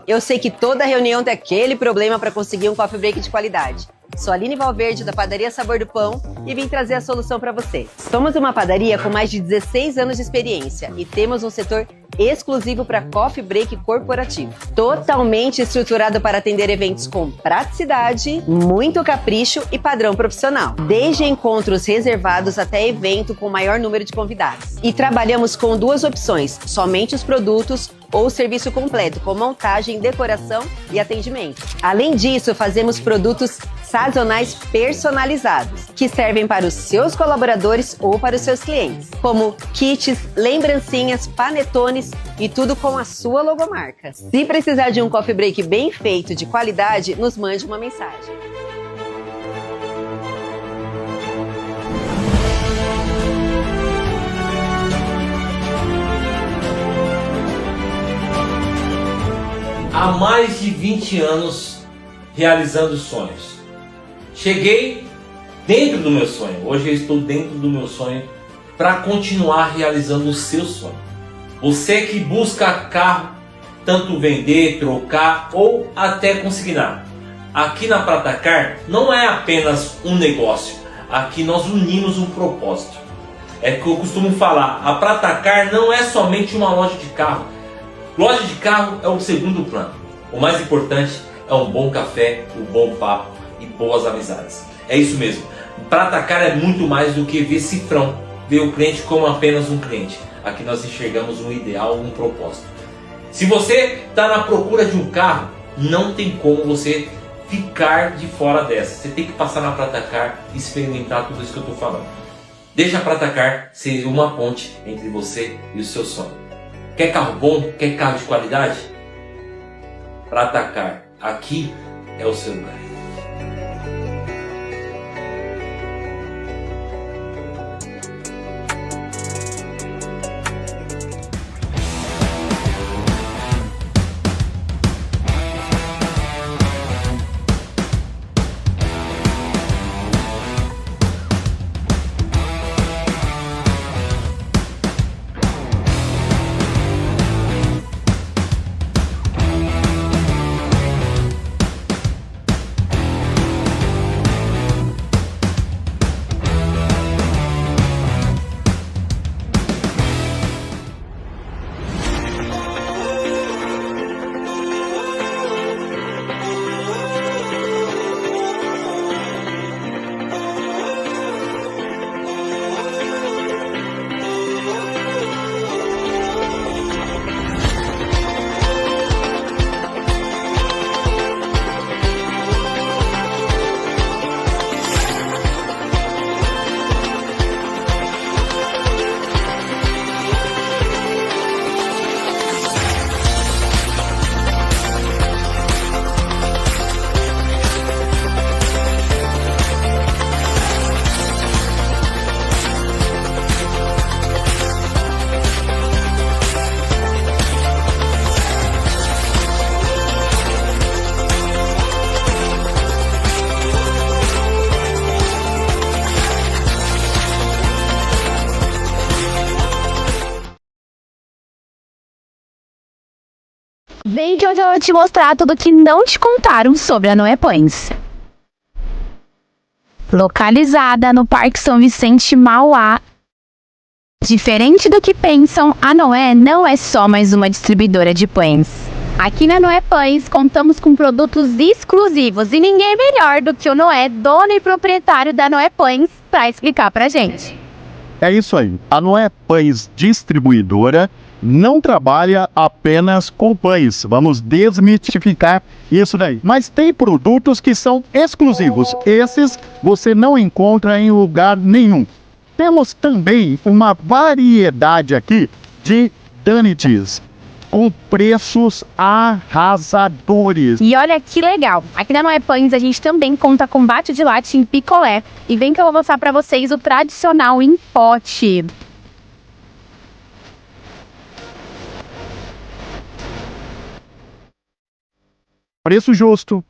Eu sei que toda reunião tem aquele problema para conseguir um coffee break de qualidade. Sou a Aline Valverde, da Padaria Sabor do Pão, e vim trazer a solução para você. Somos uma padaria com mais de 16 anos de experiência e temos um setor exclusivo para coffee break corporativo. Totalmente estruturado para atender eventos com praticidade, muito capricho e padrão profissional. Desde encontros reservados até evento com maior número de convidados. E trabalhamos com duas opções, somente os produtos ou serviço completo, com montagem, decoração e atendimento. Além disso, fazemos produtos sazonais personalizados, que servem para os seus colaboradores ou para os seus clientes, como kits, lembrancinhas, panetones e tudo com a sua logomarca. Se precisar de um coffee break bem feito, de qualidade, nos mande uma mensagem. Há mais de 20 anos realizando sonhos. Cheguei dentro do meu sonho. Hoje eu estou dentro do meu sonho para continuar realizando o seu sonho. Você que busca carro, tanto vender, trocar ou até consignar. Aqui na Pratacar não é apenas um negócio. Aqui nós unimos um propósito. É que eu costumo falar, a Pratacar não é somente uma loja de carro. Loja de carro é o segundo plano. O mais importante é um bom café, um bom papo e boas amizades. É isso mesmo. Pratacar é muito mais do que ver cifrão, ver o cliente como apenas um cliente. Aqui nós enxergamos um ideal, um propósito. Se você está na procura de um carro, não tem como você ficar de fora dessa. Você tem que passar na Pratacar e experimentar tudo isso que eu estou falando. Deixa a Pratacar ser uma ponte entre você e o seu sonho. Quer carro bom? Quer carro de qualidade? Pratacar. Aqui é o seu lugar. Vem que hoje eu vou te mostrar tudo que não te contaram sobre a Noé Pães. Localizada no Parque São Vicente, Mauá. Diferente do que pensam, a Noé não é só mais uma distribuidora de pães. Aqui na Noé Pães contamos com produtos exclusivos e ninguém melhor do que o Noé, dono e proprietário da Noé Pães, para explicar pra gente. É isso aí. A Noé Pães Distribuidora não trabalha apenas com pães. Vamos desmistificar isso daí. Mas tem produtos que são exclusivos. Esses você não encontra em lugar nenhum. Temos também uma variedade aqui de donuts com preços arrasadores. E olha que legal, aqui na Noé Pães a gente também conta com bate de latte em picolé. E vem que eu vou mostrar pra vocês o tradicional em pote. Preço justo,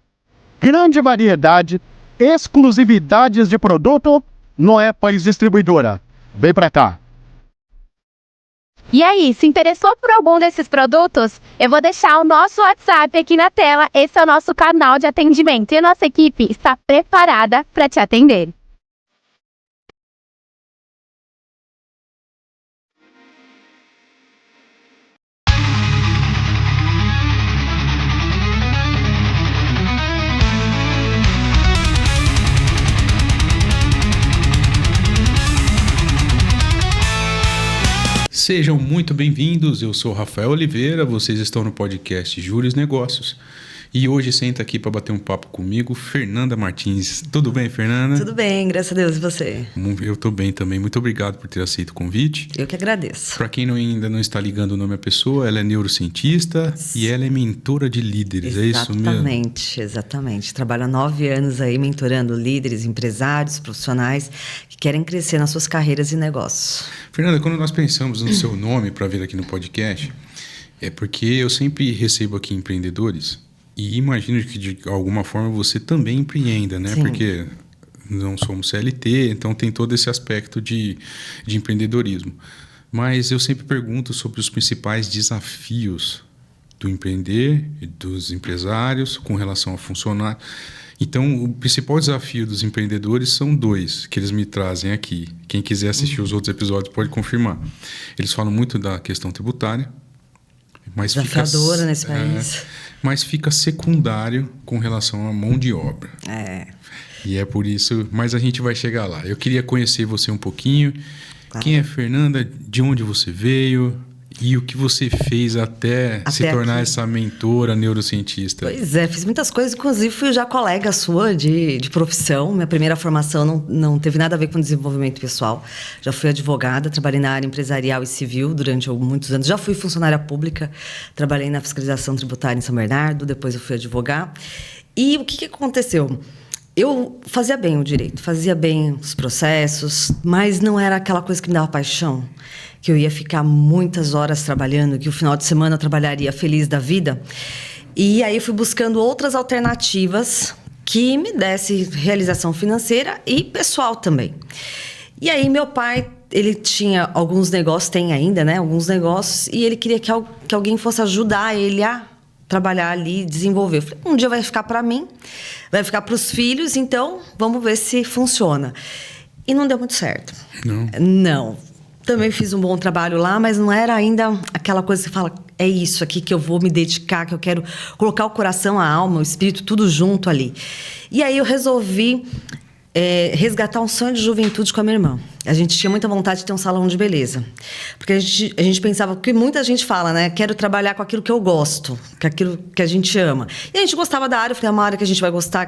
grande variedade, exclusividades de produto, Noé Pães Distribuidora. Vem pra cá. E aí, se interessou por algum desses produtos? Eu vou deixar o nosso WhatsApp aqui na tela. Esse é o nosso canal de atendimento e a nossa equipe está preparada para te atender. Sejam muito bem-vindos, eu sou Rafael Oliveira, vocês estão no podcast Juros Negócios e hoje senta aqui para bater um papo comigo, Fernanda Martins. Tudo bem, Fernanda? Tudo bem, graças a Deus, e você? Eu tô bem também, muito obrigado por ter aceito o convite. Eu que agradeço. Para quem ainda não está ligando o nome à pessoa, ela é neurocientista e ela é mentora de líderes, é isso mesmo? Exatamente. Trabalho há 9 anos aí mentorando líderes, empresários, profissionais que querem crescer nas suas carreiras e negócios. Fernanda, quando nós pensamos no seu nome para vir aqui no podcast, é porque eu sempre recebo aqui empreendedores e imagino que de alguma forma você também empreenda, né? Sim. Porque não somos CLT, então tem todo esse aspecto de empreendedorismo. Mas eu sempre pergunto sobre os principais desafios do empreender, dos empresários com relação a funcionar. Então, o principal desafio dos empreendedores são 2 que eles me trazem aqui. Quem quiser assistir os outros episódios pode confirmar. Eles falam muito da questão tributária, mas Desafiadora nesse país. Mas fica secundário com relação à mão de obra. E é por isso, mas a gente vai chegar lá. Eu queria conhecer você um pouquinho. Claro. Quem é Fernanda? De onde você veio? E o que você fez até se tornar essa mentora neurocientista? Pois é, fiz muitas coisas, inclusive fui já colega sua de profissão. Minha primeira formação não teve nada a ver com desenvolvimento pessoal. Já fui advogada, trabalhei na área empresarial e civil durante muitos anos. Já fui funcionária pública, trabalhei na fiscalização tributária em São Bernardo, depois eu fui advogar. E o que aconteceu? Eu fazia bem o direito, fazia bem os processos, mas não era aquela coisa que me dava paixão, que eu ia ficar muitas horas trabalhando, que o final de semana eu trabalharia feliz da vida. E aí fui buscando outras alternativas que me desse realização financeira e pessoal também. E aí meu pai, ele tinha alguns negócios, tem ainda, né? Alguns negócios, e ele queria que alguém fosse ajudar ele a trabalhar ali, desenvolver. Eu falei, um dia vai ficar para mim, vai ficar para os filhos, então vamos ver se funciona. E não deu muito certo. Não. Também fiz um bom trabalho lá, mas não era ainda aquela coisa que você fala, é isso aqui que eu vou me dedicar, que eu quero colocar o coração, a alma, o espírito, tudo junto ali. E aí eu resolvi resgatar um sonho de juventude com a minha irmã. A gente tinha muita vontade de ter um salão de beleza. Porque a gente pensava, porque muita gente fala, né? Quero trabalhar com aquilo que eu gosto, com aquilo que a gente ama. E a gente gostava da área, eu falei, é uma área que a gente vai gostar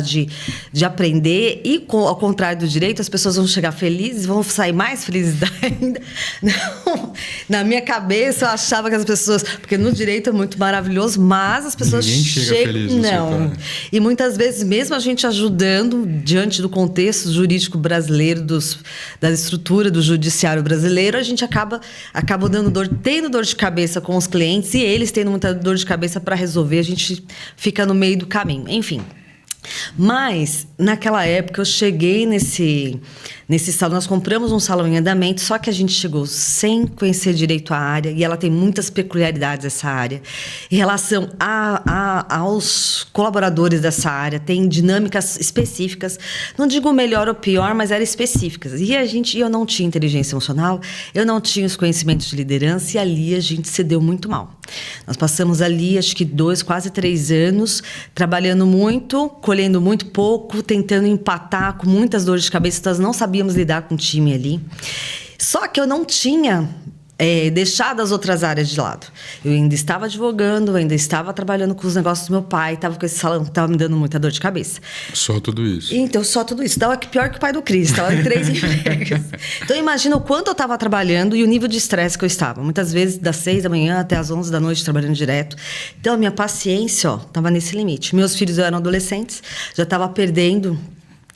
de aprender. E ao contrário do direito, as pessoas vão chegar felizes, vão sair mais felizes ainda. Não, na minha cabeça eu achava que as pessoas... Porque no direito é muito maravilhoso, mas as pessoas chegam... Feliz no não. E muitas vezes, mesmo a gente ajudando, diante do contexto jurídico brasileiro, da estrutura do judiciário brasileiro, a gente acaba tendo dor de cabeça com os clientes e eles tendo muita dor de cabeça para resolver, a gente fica no meio do caminho. Enfim. Mas, naquela época, eu cheguei nesse salão, nós compramos um salão em andamento, só que a gente chegou sem conhecer direito a área, e ela tem muitas peculiaridades, essa área. Em relação aos colaboradores dessa área, tem dinâmicas específicas, não digo melhor ou pior, mas eram específicas. E eu não tinha inteligência emocional, eu não tinha os conhecimentos de liderança, e ali a gente se deu muito mal. Nós passamos ali, acho que 2, quase 3 anos, trabalhando muito, colhendo muito pouco, tentando empatar com muitas dores de cabeça, nós não sabíamos lidar com o time ali. Só que eu não tinha deixado as outras áreas de lado. Eu ainda estava advogando, ainda estava trabalhando com os negócios do meu pai, estava com esse salão que estava me dando muita dor de cabeça. Só tudo isso? Então, só tudo isso. Estava pior que o pai do Cris, estava em 3 empregos. Então, imagina o quanto eu estava trabalhando e o nível de estresse que eu estava. Muitas vezes, das 6 da manhã até as 11 da noite, trabalhando direto. Então, a minha paciência, estava nesse limite. Meus filhos eram adolescentes, já estava perdendo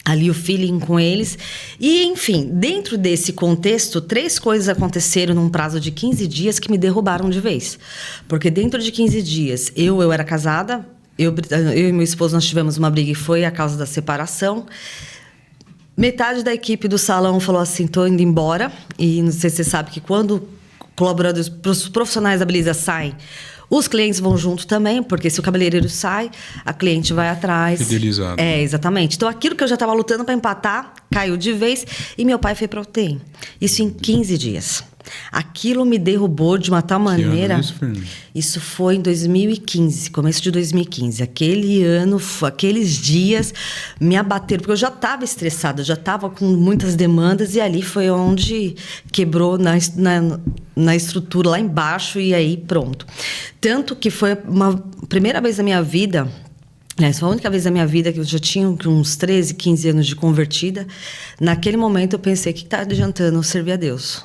ali o feeling com eles. E, enfim, dentro desse contexto, 3 coisas aconteceram num prazo de 15 dias que me derrubaram de vez. Porque dentro de 15 dias, eu era casada, eu e meu esposo, nós tivemos uma briga e foi a causa da separação. Metade da equipe do salão falou assim, tô indo embora. E não sei se você sabe que quando colaboradores, os profissionais da beleza saem, os clientes vão junto também, porque se o cabeleireiro sai, a cliente vai atrás. Fidelizado. Exatamente. Então, aquilo que eu já estava lutando para empatar, caiu de vez. E meu pai foi para UTI. Isso em 15 dias. Aquilo me derrubou de uma tal maneira. Isso foi em 2015, começo de 2015. Aquele ano, aqueles dias me abateram, porque eu já estava estressada, já estava com muitas demandas, e ali foi onde quebrou na estrutura lá embaixo, e aí pronto. Tanto que foi uma primeira vez na minha vida. Essa foi a única vez da minha vida que eu já tinha uns 13, 15 anos de convertida. Naquele momento eu pensei, o que está adiantando eu servir a Deus?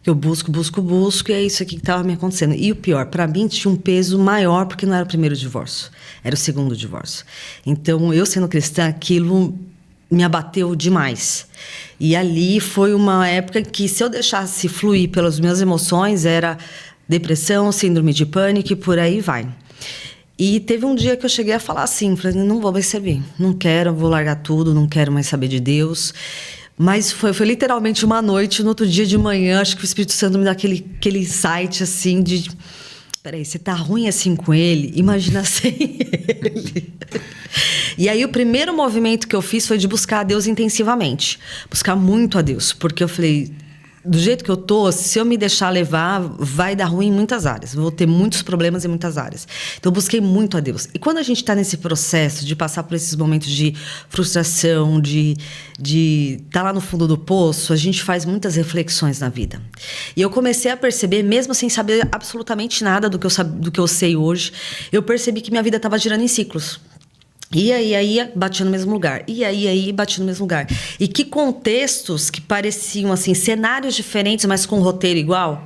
Eu busco, e é isso aqui que estava me acontecendo. E o pior, para mim tinha um peso maior, porque não era o primeiro divórcio, era o segundo divórcio. Então, eu sendo cristã, aquilo me abateu demais. E ali foi uma época que, se eu deixasse fluir pelas minhas emoções, era depressão, síndrome de pânico e por aí vai. E teve um dia que eu cheguei a falar assim, falei, não vou mais servir, não quero, vou largar tudo, não quero mais saber de Deus. Mas foi literalmente uma noite, no outro dia de manhã, acho que o Espírito Santo me dá aquele insight, assim, de... Peraí, você tá ruim assim com ele? Imagina sem ele. E aí, o primeiro movimento que eu fiz foi de buscar a Deus intensivamente. Buscar muito a Deus. Porque eu falei... Do jeito que eu tô, se eu me deixar levar, vai dar ruim em muitas áreas. Vou ter muitos problemas em muitas áreas. Então, eu busquei muito a Deus. E quando a gente está nesse processo de passar por esses momentos de frustração, de estar lá no fundo do poço, a gente faz muitas reflexões na vida. E eu comecei a perceber, mesmo sem saber absolutamente nada do que eu sei hoje, eu percebi que minha vida estava girando em ciclos. E aí, batia no mesmo lugar. E aí, batia no mesmo lugar. E que contextos que pareciam, assim, cenários diferentes, mas com um roteiro igual.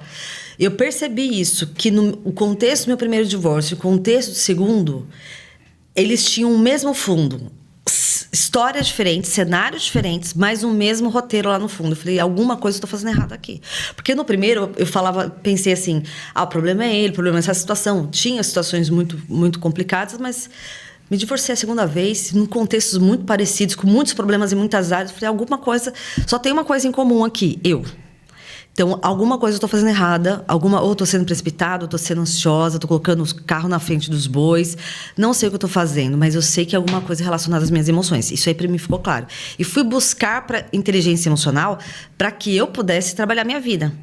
Eu percebi isso, que o contexto do meu primeiro divórcio e o contexto do segundo, eles tinham o mesmo fundo. Histórias diferentes, cenários diferentes, mas o mesmo roteiro lá no fundo. Eu falei, alguma coisa eu tô fazendo errado aqui. Porque no primeiro, pensei assim, o problema é ele, o problema é essa situação. Tinha situações muito, muito complicadas, mas... Me divorciei a segunda vez, em contextos muito parecidos, com muitos problemas em muitas áreas. Falei, só tem uma coisa em comum aqui, eu. Então, alguma coisa eu estou fazendo errada, ou estou sendo precipitado, ou estou sendo ansiosa, estou colocando o carro na frente dos bois. Não sei o que eu estou fazendo, mas eu sei que é alguma coisa relacionada às minhas emoções. Isso aí para mim ficou claro. E fui buscar inteligência emocional para que eu pudesse trabalhar minha vida.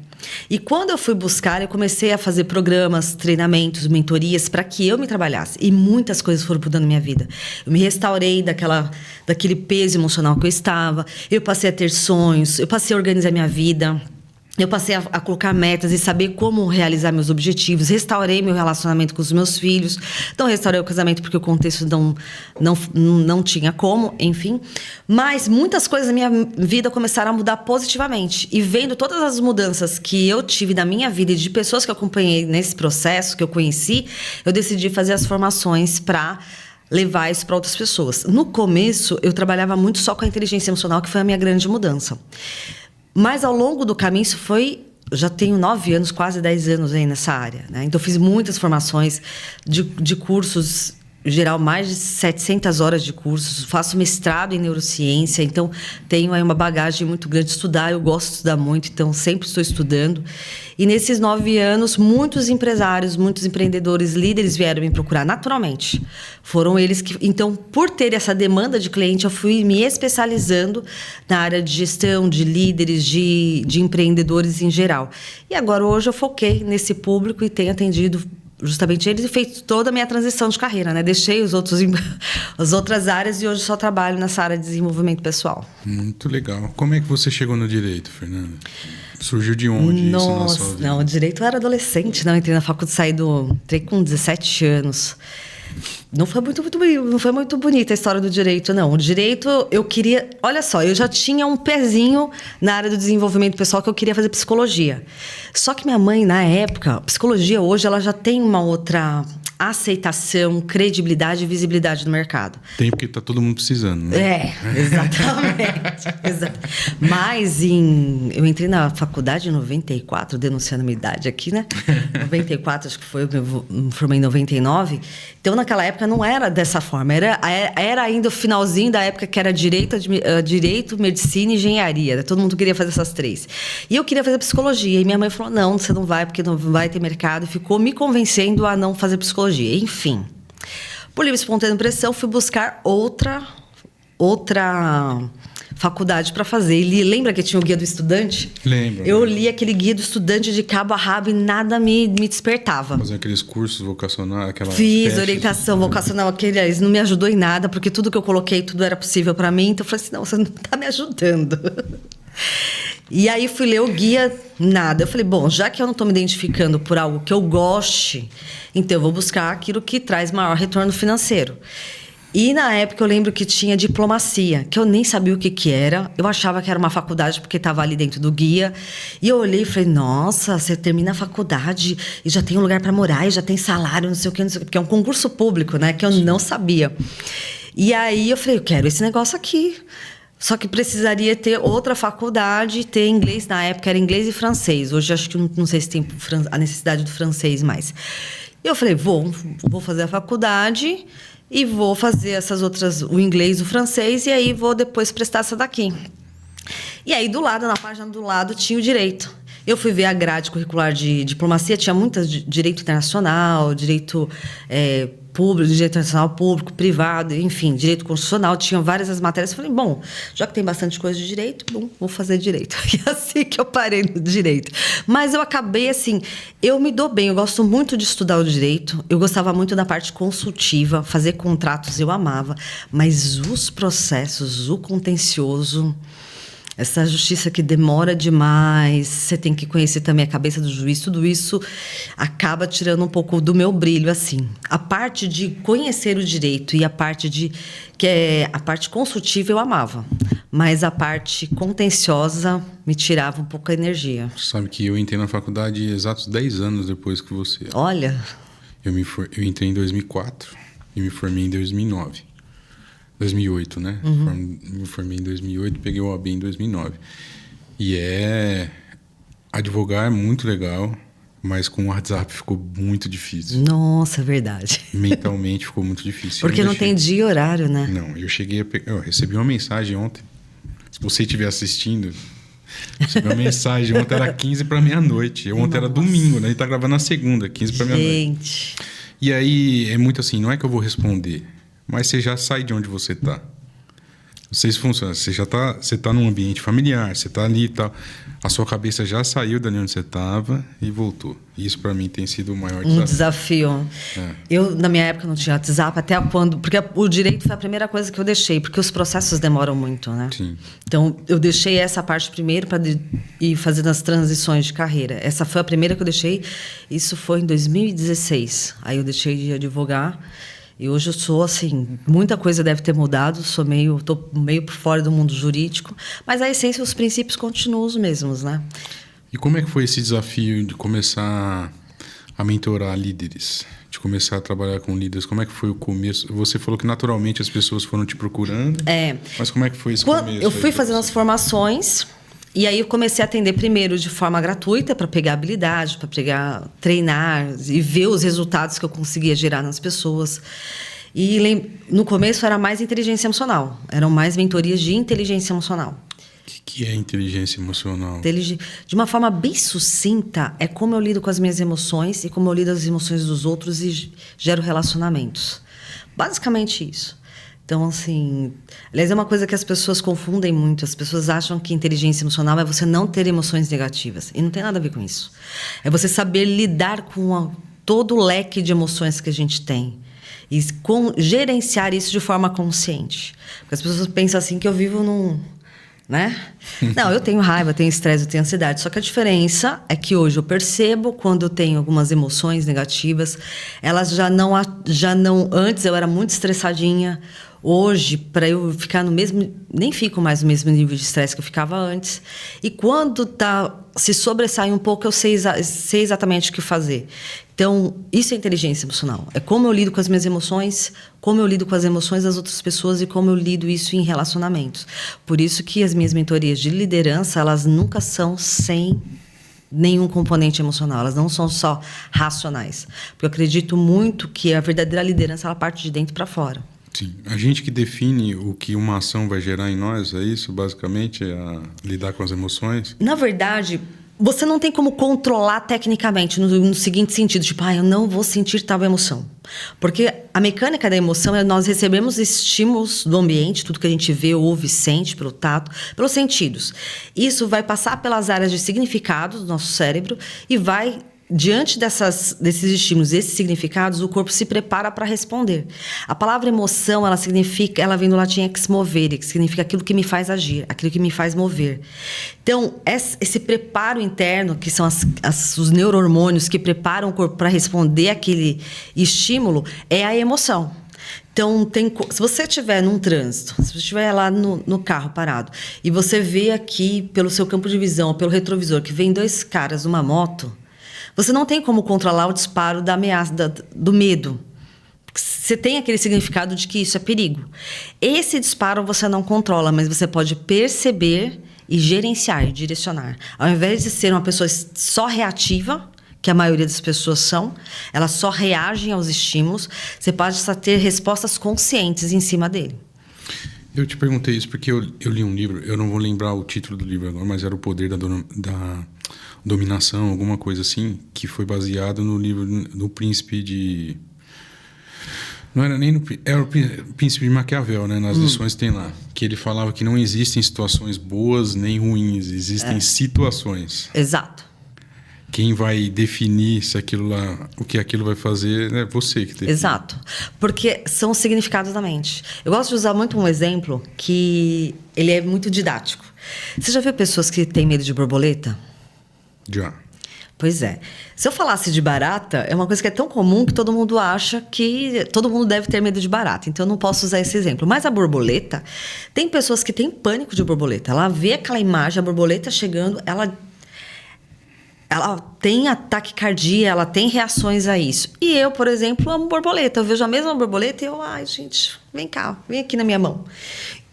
E quando eu fui buscar, eu comecei a fazer programas, treinamentos, mentorias para que eu me trabalhasse. E muitas coisas foram mudando na minha vida. Eu me restaurei daquele peso emocional que eu estava. Eu passei a ter sonhos, eu passei a organizar minha vida. Eu passei a colocar metas e saber como realizar meus objetivos. Restaurei meu relacionamento com os meus filhos. Então, restaurei o casamento porque o contexto não tinha como, enfim. Mas muitas coisas na minha vida começaram a mudar positivamente. E vendo todas as mudanças que eu tive na minha vida e de pessoas que eu acompanhei nesse processo, que eu conheci, eu decidi fazer as formações para levar isso para outras pessoas. No começo, eu trabalhava muito só com a inteligência emocional, que foi a minha grande mudança. Mas ao longo do caminho, já tenho 9 anos, quase 10 anos aí nessa área, né? Então, fiz muitas formações de cursos, em geral, mais de 700 horas de cursos. Faço mestrado em neurociência, então tenho aí uma bagagem muito grande de estudar. Eu gosto de estudar muito, então sempre estou estudando. E nesses 9 anos, muitos empresários, muitos empreendedores, líderes vieram me procurar naturalmente. Foram eles que... Então, por ter essa demanda de cliente, eu fui me especializando na área de gestão, de líderes, de empreendedores em geral. E agora, hoje, eu foquei nesse público e tenho atendido justamente eles e feito toda a minha transição de carreira, né? Deixei as outras áreas e hoje só trabalho nessa área de desenvolvimento pessoal. Muito legal. Como é que você chegou no direito, Fernanda? Surgiu de onde isso na sua vida? Não, o direito eu era adolescente, não. Entrei na faculdade, entrei com 17 anos. Não foi muito bonita a história do direito, não. O direito, eu queria... Olha só, eu já tinha um pezinho na área do desenvolvimento pessoal que eu queria fazer psicologia. Só que minha mãe, na época... Psicologia hoje, ela já tem uma outra aceitação, credibilidade e visibilidade no mercado. Tem porque tá todo mundo precisando, né? Exatamente. Mas eu entrei na faculdade em 94, denunciando a minha idade aqui, né? 94, acho que foi, eu me formei em 99. Então, naquela época, não era dessa forma. Era ainda o finalzinho da época que era direito, medicina e engenharia. Todo mundo queria fazer essas 3. E eu queria fazer psicologia. E minha mãe falou, não, você não vai, porque não vai ter mercado. E ficou me convencendo a não fazer psicologia. Enfim, por livre e espontânea pressão, fui buscar outra faculdade para fazer. E lembra que tinha o Guia do Estudante? Lembro. Eu li aquele Guia do Estudante de cabo a rabo e nada me despertava. Fazer aqueles cursos vocacionais, Fiz orientação vocacional, aqueles não me ajudou em nada, porque tudo que eu coloquei, tudo era possível para mim. Então eu falei assim, não, você não está me ajudando. E aí fui ler o guia, nada. Eu falei, bom, já que eu não estou me identificando por algo que eu goste, então eu vou buscar aquilo que traz maior retorno financeiro. E na época eu lembro que tinha diplomacia, que eu nem sabia o que era. Eu achava que era uma faculdade porque estava ali dentro do guia. E eu olhei e falei, nossa, você termina a faculdade e já tem um lugar para morar, e já tem salário, não sei o quê, porque é um concurso público, né? Que eu não sabia. E aí eu falei, eu quero esse negócio aqui. Só que precisaria ter outra faculdade, ter inglês. Na época era inglês e francês. Hoje acho que não sei se tem a necessidade do francês mais. E eu falei, vou fazer a faculdade e vou fazer essas outras, o inglês e o francês, e aí vou depois prestar essa daqui. E aí na página do lado, tinha o direito. Eu fui ver a grade curricular de diplomacia, tinha muitas direito internacional, direito público, direito internacional público, privado, enfim, direito constitucional, tinha várias as matérias. Eu falei, bom, já que tem bastante coisa de direito, bom, vou fazer direito. E assim que eu parei no direito. Mas eu acabei assim, eu me dou bem, eu gosto muito de estudar o direito, eu gostava muito da parte consultiva, fazer contratos eu amava, mas os processos, o contencioso, essa justiça que demora demais, você tem que conhecer também a cabeça do juiz, tudo isso acaba tirando um pouco do meu brilho, assim. A parte de conhecer o direito e a parte a parte consultiva eu amava, mas a parte contenciosa me tirava um pouco a energia. Sabe que eu entrei na faculdade exatos 10 anos depois que você. Olha... Eu entrei em 2004 e me formei em 2009. 2008, né? Me formei em 2008, peguei o OAB em 2009. E advogar é muito legal, mas com o WhatsApp ficou muito difícil. Nossa, é verdade. Mentalmente ficou muito difícil. Porque não tem dia e horário, né? Não, eu cheguei a pegar... Eu recebi uma mensagem ontem. Se você estiver assistindo, recebi uma mensagem. Ontem era 15 para meia-noite. Ontem era domingo, né? A gente tá gravando na segunda, 15 para meia-noite. Gente... E aí, é muito assim, não é que eu vou responder, mas você já sai de onde você está. Não sei se funciona. Você tá num ambiente familiar, você tá ali e tal. A sua cabeça já saiu dali onde você estava e voltou. Isso para mim tem sido o maior desafio. Um desafio. Eu, na minha época, não tinha WhatsApp até quando... Porque o direito foi a primeira coisa que eu deixei, porque os processos demoram muito, né? Sim. Então, eu deixei essa parte primeiro para ir fazendo as transições de carreira. Essa foi a primeira que eu deixei. Isso foi em 2016. Aí eu deixei de advogar. E hoje eu sou, assim, muita coisa deve ter mudado, tô meio por fora do mundo jurídico, mas a essência e os princípios continuam os mesmos, né? E como é que foi esse desafio de começar a mentorar líderes, de começar a trabalhar com líderes? Como é que foi o começo? Você falou que naturalmente as pessoas foram te procurando, mas como é que foi esse começo? Eu fui fazendo as formações... E aí eu comecei a atender primeiro de forma gratuita para pegar habilidade, para treinar e ver os resultados que eu conseguia gerar nas pessoas. E no começo era mais inteligência emocional, eram mais mentorias de inteligência emocional. O que é inteligência emocional? De uma forma bem sucinta, é como eu lido com as minhas emoções e como eu lido as emoções dos outros e gero relacionamentos. Basicamente isso. Então, assim... Aliás, é uma coisa que as pessoas confundem muito. As pessoas acham que inteligência emocional é você não ter emoções negativas. E não tem nada a ver com isso. É você saber lidar com todo o leque de emoções que a gente tem. E gerenciar isso de forma consciente. Porque as pessoas pensam assim que eu vivo num... Né? Não, eu tenho raiva, eu tenho estresse, eu tenho ansiedade. Só que a diferença é que hoje eu percebo quando eu tenho algumas emoções negativas, elas já não... Antes eu era muito estressadinha. Hoje, para eu ficar no mesmo... Nem fico mais no mesmo nível de estresse que eu ficava antes. E quando se sobressai um pouco, eu sei exatamente o que fazer. Então, isso é inteligência emocional. É como eu lido com as minhas emoções, como eu lido com as emoções das outras pessoas e como eu lido isso em relacionamentos. Por isso que as minhas mentorias de liderança, elas nunca são sem nenhum componente emocional. Elas não são só racionais. Porque eu acredito muito que a verdadeira liderança, ela parte de dentro para fora. Sim. A gente que define o que uma ação vai gerar em nós, é isso, basicamente, é lidar com as emoções? Na verdade, você não tem como controlar tecnicamente, no seguinte sentido, tipo, eu não vou sentir tal emoção. Porque a mecânica da emoção é nós recebemos estímulos do ambiente, tudo que a gente vê, ouve, sente, pelo tato, pelos sentidos. Isso vai passar pelas áreas de significado do nosso cérebro e vai... Diante desses estímulos, esses significados, o corpo se prepara para responder. A palavra emoção, ela vem do latim ex movere, que significa aquilo que me faz agir, aquilo que me faz mover. Então, esse preparo interno, que são os neurohormônios que preparam o corpo para responder aquele estímulo, é a emoção. Então, se você estiver num trânsito, se você estiver lá no carro parado, e você vê aqui, pelo seu campo de visão, pelo retrovisor, que vem 2 caras numa moto, você não tem como controlar o disparo da ameaça, do medo. Você tem aquele significado de que isso é perigo. Esse disparo você não controla, mas você pode perceber e gerenciar, e direcionar. Ao invés de ser uma pessoa só reativa, que a maioria das pessoas são, elas só reagem aos estímulos, você pode ter respostas conscientes em cima dele. Eu te perguntei isso porque eu li um livro, eu não vou lembrar o título do livro agora, mas era O Poder da Dominação, alguma coisa assim, que foi baseado no livro do Príncipe de... Não era nem era o Príncipe de Maquiavel, né? Nas lições tem lá. Que ele falava que não existem situações boas nem ruins, existem situações. Exato. Quem vai definir se aquilo lá, o que aquilo vai fazer, é você que define. Exato. Porque são os significados da mente. Eu gosto de usar muito um exemplo que ele é muito didático. Você já viu pessoas que têm medo de borboleta? Já. Pois é. Se eu falasse de barata, é uma coisa que é tão comum que todo mundo acha que todo mundo deve ter medo de barata. Então, eu não posso usar esse exemplo. Mas a borboleta, tem pessoas que têm pânico de borboleta. Ela vê aquela imagem, a borboleta chegando, ela tem ataque cardíaco, ela tem reações a isso. E eu, por exemplo, amo borboleta. Eu vejo a mesma borboleta e eu, gente, vem cá, vem aqui na minha mão.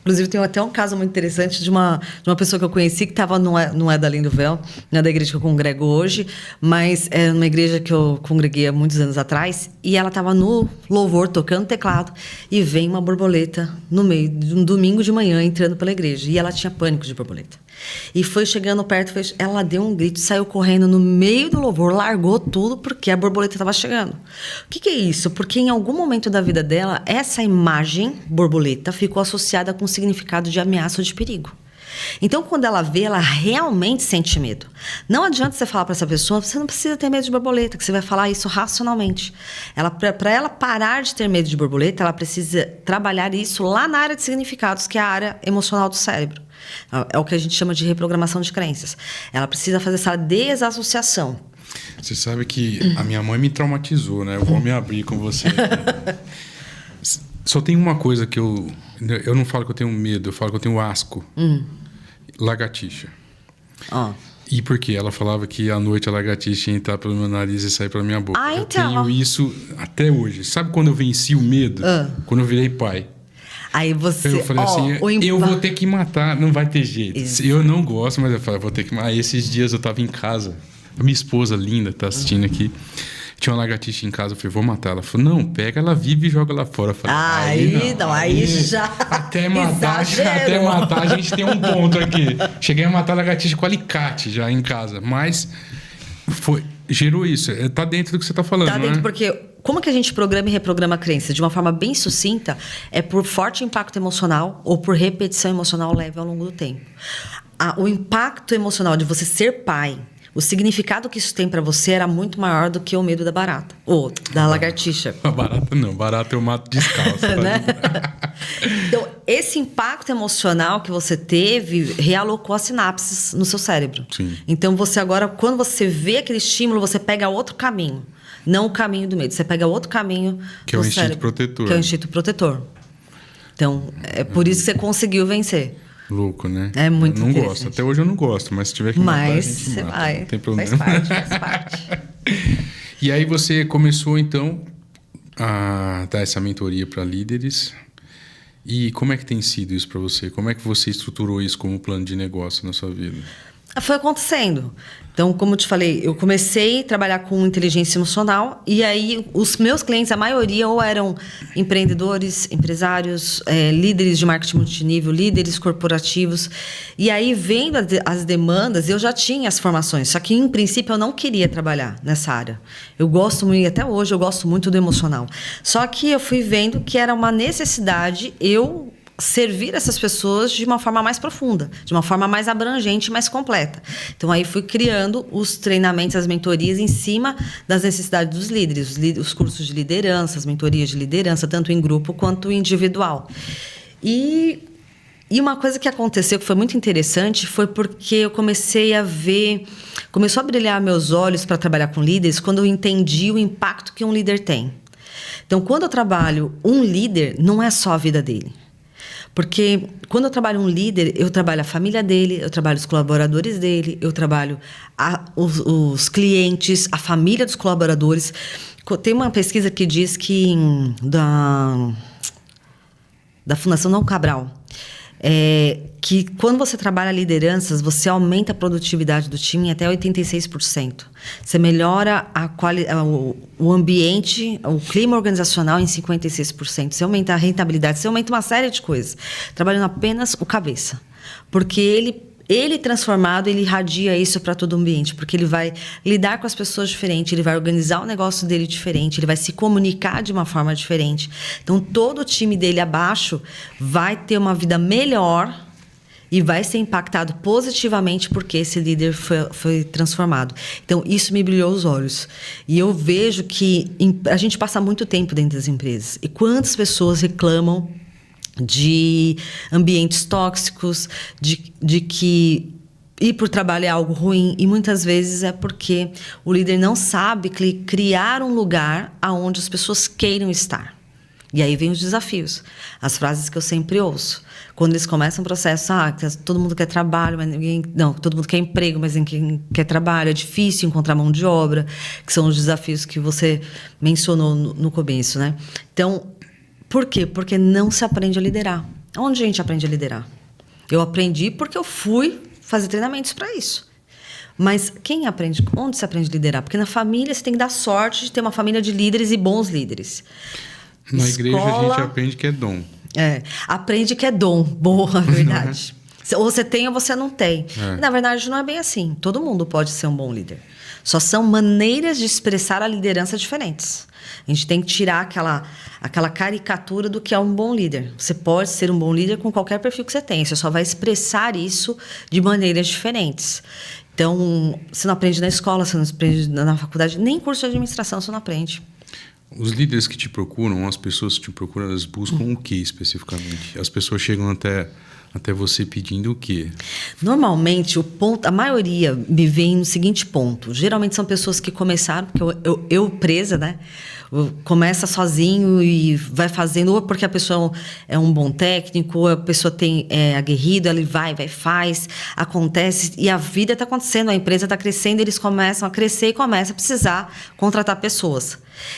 Inclusive, tem até um caso muito interessante de uma pessoa que eu conheci que não é da Além do Véu, não é da igreja que eu congrego hoje, mas é uma igreja que eu congreguei há muitos anos atrás, e ela estava no louvor, tocando teclado, e vem uma borboleta no meio de um domingo de manhã entrando pela igreja, e ela tinha pânico de borboleta. E foi chegando perto, ela deu um grito, saiu correndo no meio do louvor, largou tudo porque a borboleta estava chegando. O que é isso? Porque em algum momento da vida dela, essa imagem, borboleta, ficou associada com o significado de ameaça ou de perigo. Então, quando ela vê, ela realmente sente medo. Não adianta você falar para essa pessoa, você não precisa ter medo de borboleta, que você vai falar isso racionalmente. Para ela parar de ter medo de borboleta, ela precisa trabalhar isso lá na área de significados, que é a área emocional do cérebro. É o que a gente chama de reprogramação de crenças. Ela precisa fazer essa desassociação. Você sabe que a minha mãe me traumatizou, né? Eu vou me abrir com você. Só tem uma coisa que eu não falo que eu tenho medo, eu falo que eu tenho asco. Lagartixa. E por quê? Ela falava que à noite a lagartixa ia entrar pelo meu nariz e sair pela minha boca. Então. Eu tenho isso até hoje. Sabe quando eu venci o medo? Quando eu virei pai. Aí você... Eu falei eu vou ter que matar, não vai ter jeito. Isso. Eu não gosto, mas eu falei, vou ter que matar. Aí esses dias eu tava em casa, a minha esposa linda tá assistindo aqui, tinha uma lagartixa em casa, eu falei, vou matar. Ela falou, não, pega ela viva e joga lá fora. Eu falei, aí já... Até matar a gente tem um ponto aqui. Cheguei a matar a lagartixa com alicate já em casa, mas gerou isso. Tá dentro do que você tá falando, tá dentro, né? Porque... Como que a gente programa e reprograma a crença? De uma forma bem sucinta, é por forte impacto emocional ou por repetição emocional leve ao longo do tempo. O impacto emocional de você ser pai, o significado que isso tem para você era muito maior do que o medo da barata. Ou da lagartixa. A barata não. Barata eu mato descalço. Né? Então, esse impacto emocional que você teve realocou as sinapses no seu cérebro. Sim. Então, você agora, quando você vê aquele estímulo, você pega outro caminho. Não o caminho do medo. Você pega outro caminho que é o instinto protetor. Que é o instinto protetor. Então, é por isso que você conseguiu vencer. Louco, né? É muito eu não interessante. gosto. Até hoje eu não gosto, mas se tiver que matar, a gente Você mata. vai. Não tem problema. Faz parte. E aí você começou, então, a dar essa mentoria para líderes. E como é que tem sido isso para você? Como é que você estruturou isso como plano de negócio na sua vida? Foi acontecendo. Então, como eu te falei, eu comecei a trabalhar com inteligência emocional e aí os meus clientes, a maioria, ou eram empreendedores, empresários, líderes de marketing multinível, líderes corporativos. E aí, vendo as demandas, eu já tinha as formações. Só que, em princípio, eu não queria trabalhar nessa área. Eu gosto muito, até hoje, eu gosto muito do emocional. Só que eu fui vendo que era uma necessidade servir essas pessoas de uma forma mais profunda, de uma forma mais abrangente, mais completa. Então, aí fui criando os treinamentos, as mentorias em cima das necessidades dos líderes, os cursos de liderança, as mentorias de liderança, tanto em grupo quanto individual. E uma coisa que aconteceu que foi muito interessante foi porque eu comecei a ver, começou a brilhar meus olhos para trabalhar com líderes quando eu entendi o impacto que um líder tem. Então, quando eu trabalho um líder, não é só a vida dele. Porque quando eu trabalho um líder, eu trabalho a família dele, eu trabalho os colaboradores dele, eu trabalho os clientes, a família dos colaboradores. Tem uma pesquisa que diz que da Fundação Dom Cabral, que quando você trabalha lideranças, você aumenta a produtividade do time em até 86%. Você melhora o ambiente, o clima organizacional em 56%. Você aumenta a rentabilidade, você aumenta uma série de coisas. Trabalhando apenas o cabeça. Porque ele transformado, ele irradia isso para todo o ambiente, porque ele vai lidar com as pessoas diferente, ele vai organizar o negócio dele diferente, ele vai se comunicar de uma forma diferente. Então, todo o time dele abaixo vai ter uma vida melhor e vai ser impactado positivamente porque esse líder foi transformado. Então, isso me brilhou os olhos. E eu vejo que a gente passa muito tempo dentro das empresas. E quantas pessoas reclamam de ambientes tóxicos, de que ir por trabalho é algo ruim, e muitas vezes é porque o líder não sabe criar um lugar onde as pessoas queiram estar. E aí vem os desafios, as frases que eu sempre ouço. Quando eles começam o processo, todo mundo quer trabalho, mas todo mundo quer emprego, mas ninguém quer trabalho, é difícil encontrar mão de obra, que são os desafios que você mencionou no começo, né? Então, por quê? Porque não se aprende a liderar. Onde a gente aprende a liderar? Eu aprendi porque eu fui fazer treinamentos para isso. Mas quem aprende? Onde se aprende a liderar? Porque na família você tem que dar sorte de ter uma família de líderes e bons líderes. Na igreja a gente aprende que é dom. Aprende que é dom. Boa, verdade. Ou você tem ou você não tem. Na verdade, não é bem assim. Todo mundo pode ser um bom líder. Só são maneiras de expressar a liderança diferentes. A gente tem que tirar aquela caricatura do que é um bom líder. Você pode ser um bom líder com qualquer perfil que você tem. Você só vai expressar isso de maneiras diferentes. Então, você não aprende na escola, você não aprende na faculdade, nem curso de administração você não aprende. Os líderes que te procuram, as pessoas que te procuram, elas buscam o que especificamente? As pessoas chegam até você pedindo o quê? Normalmente, a maioria me vem no seguinte ponto. Geralmente são pessoas que começaram, porque eu presa, né? Começa sozinho e vai fazendo, ou porque a pessoa é um bom técnico, ou a pessoa é aguerrido, ele vai, faz, acontece, e a vida está acontecendo, a empresa está crescendo, eles começam a crescer e começam a precisar contratar pessoas.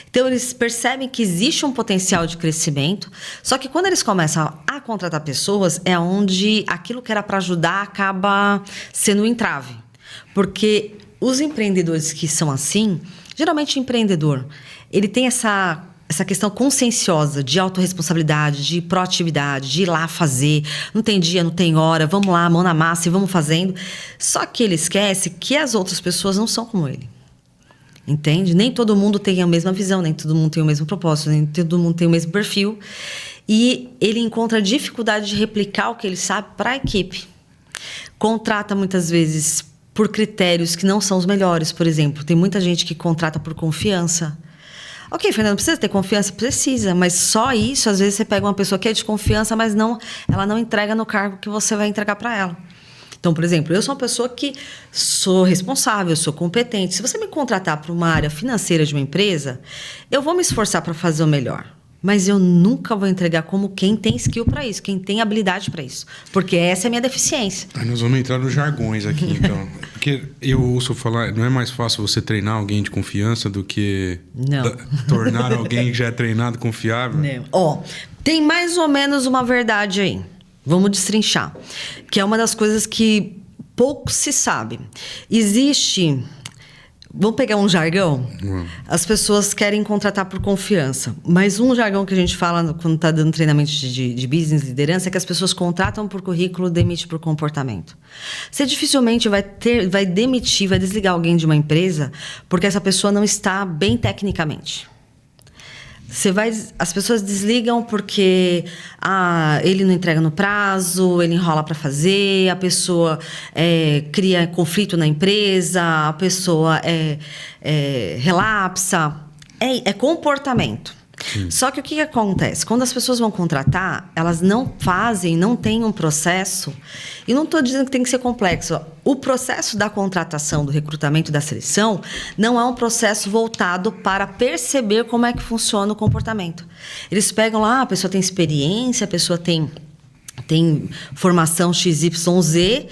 Então, eles percebem que existe um potencial de crescimento, só que quando eles começam a contratar pessoas, é onde aquilo que era para ajudar acaba sendo um entrave. Porque os empreendedores que são assim, geralmente o empreendedor, ele tem essa questão conscienciosa de autorresponsabilidade, de proatividade, de ir lá fazer. Não tem dia, não tem hora, vamos lá, mão na massa e vamos fazendo. Só que ele esquece que as outras pessoas não são como ele. Entende? Nem todo mundo tem a mesma visão, nem todo mundo tem o mesmo propósito, nem todo mundo tem o mesmo perfil. E ele encontra dificuldade de replicar o que ele sabe para a equipe. Contrata muitas vezes por critérios que não são os melhores. Por exemplo, tem muita gente que contrata por confiança. Ok, Fernando, precisa ter confiança? Precisa, mas só isso, às vezes você pega uma pessoa que é de confiança, mas ela não entrega no cargo que você vai entregar para ela. Então, por exemplo, eu sou uma pessoa que sou responsável, sou competente. Se você me contratar para uma área financeira de uma empresa, eu vou me esforçar para fazer o melhor. Mas eu nunca vou entregar como quem tem skill para isso, quem tem habilidade para isso. Porque essa é a minha deficiência. Aí nós vamos entrar nos jargões aqui, então. Porque eu ouço falar, não é mais fácil você treinar alguém de confiança do que tornar alguém que já é treinado confiável? Não. Ó, tem mais ou menos uma verdade aí. Vamos destrinchar. Que é uma das coisas que pouco se sabe. Existe... Vamos pegar um jargão? As pessoas querem contratar por confiança. Mas um jargão que a gente fala quando está dando treinamento de business, liderança, é que as pessoas contratam por currículo, demite por comportamento. Você dificilmente vai demitir, vai desligar alguém de uma empresa porque essa pessoa não está bem tecnicamente. As pessoas desligam porque ele não entrega no prazo, ele enrola para fazer, a pessoa cria conflito na empresa, a pessoa relapsa. É comportamento. Sim. Só que o que acontece? Quando as pessoas vão contratar, elas não têm um processo. E não estou dizendo que tem que ser complexo. O processo da contratação, do recrutamento e da seleção não é um processo voltado para perceber como é que funciona o comportamento. Eles pegam lá, a pessoa tem experiência, a pessoa tem formação XYZ,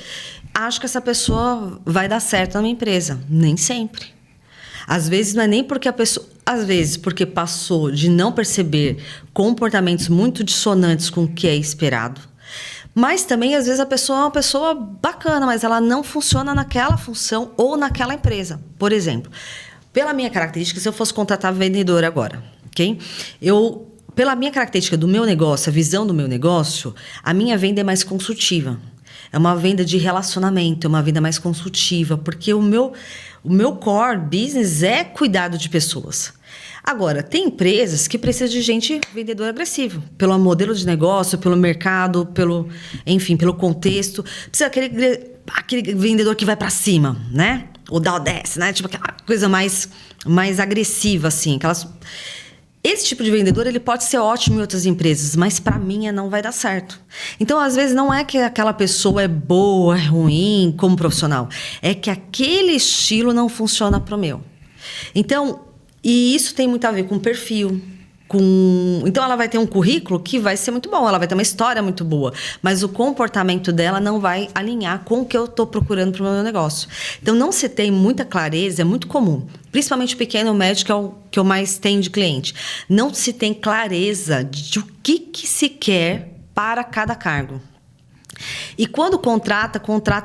acho que essa pessoa vai dar certo na minha empresa. Nem sempre. Às vezes não é nem porque a pessoa... Às vezes porque passou de não perceber comportamentos muito dissonantes com o que é esperado. Mas também, às vezes, a pessoa é uma pessoa bacana, mas ela não funciona naquela função ou naquela empresa. Por exemplo, pela minha característica, se eu fosse contratar vendedor agora, ok? Pela minha característica do meu negócio, a visão do meu negócio, a minha venda é mais consultiva. É uma venda de relacionamento, é uma venda mais consultiva, porque o meu core business é cuidado de pessoas. Agora, tem empresas que precisam de gente vendedor agressivo, pelo modelo de negócio, pelo mercado, pelo contexto. Precisa aquele vendedor que vai para cima, né? Ou dá o desce, né? Tipo aquela coisa mais agressiva, assim. Esse tipo de vendedor, ele pode ser ótimo em outras empresas, mas para mim não vai dar certo. Então, às vezes, não é que aquela pessoa é boa, é ruim como profissional. É que aquele estilo não funciona para o meu. Então, e isso tem muito a ver com perfil. Então, ela vai ter um currículo que vai ser muito bom, ela vai ter uma história muito boa, mas o comportamento dela não vai alinhar com o que eu estou procurando para o meu negócio. Então, não se tem muita clareza, é muito comum, principalmente o pequeno e o médio, que é o que eu mais tenho de cliente. Não se tem clareza de o que se quer para cada cargo. E quando contrata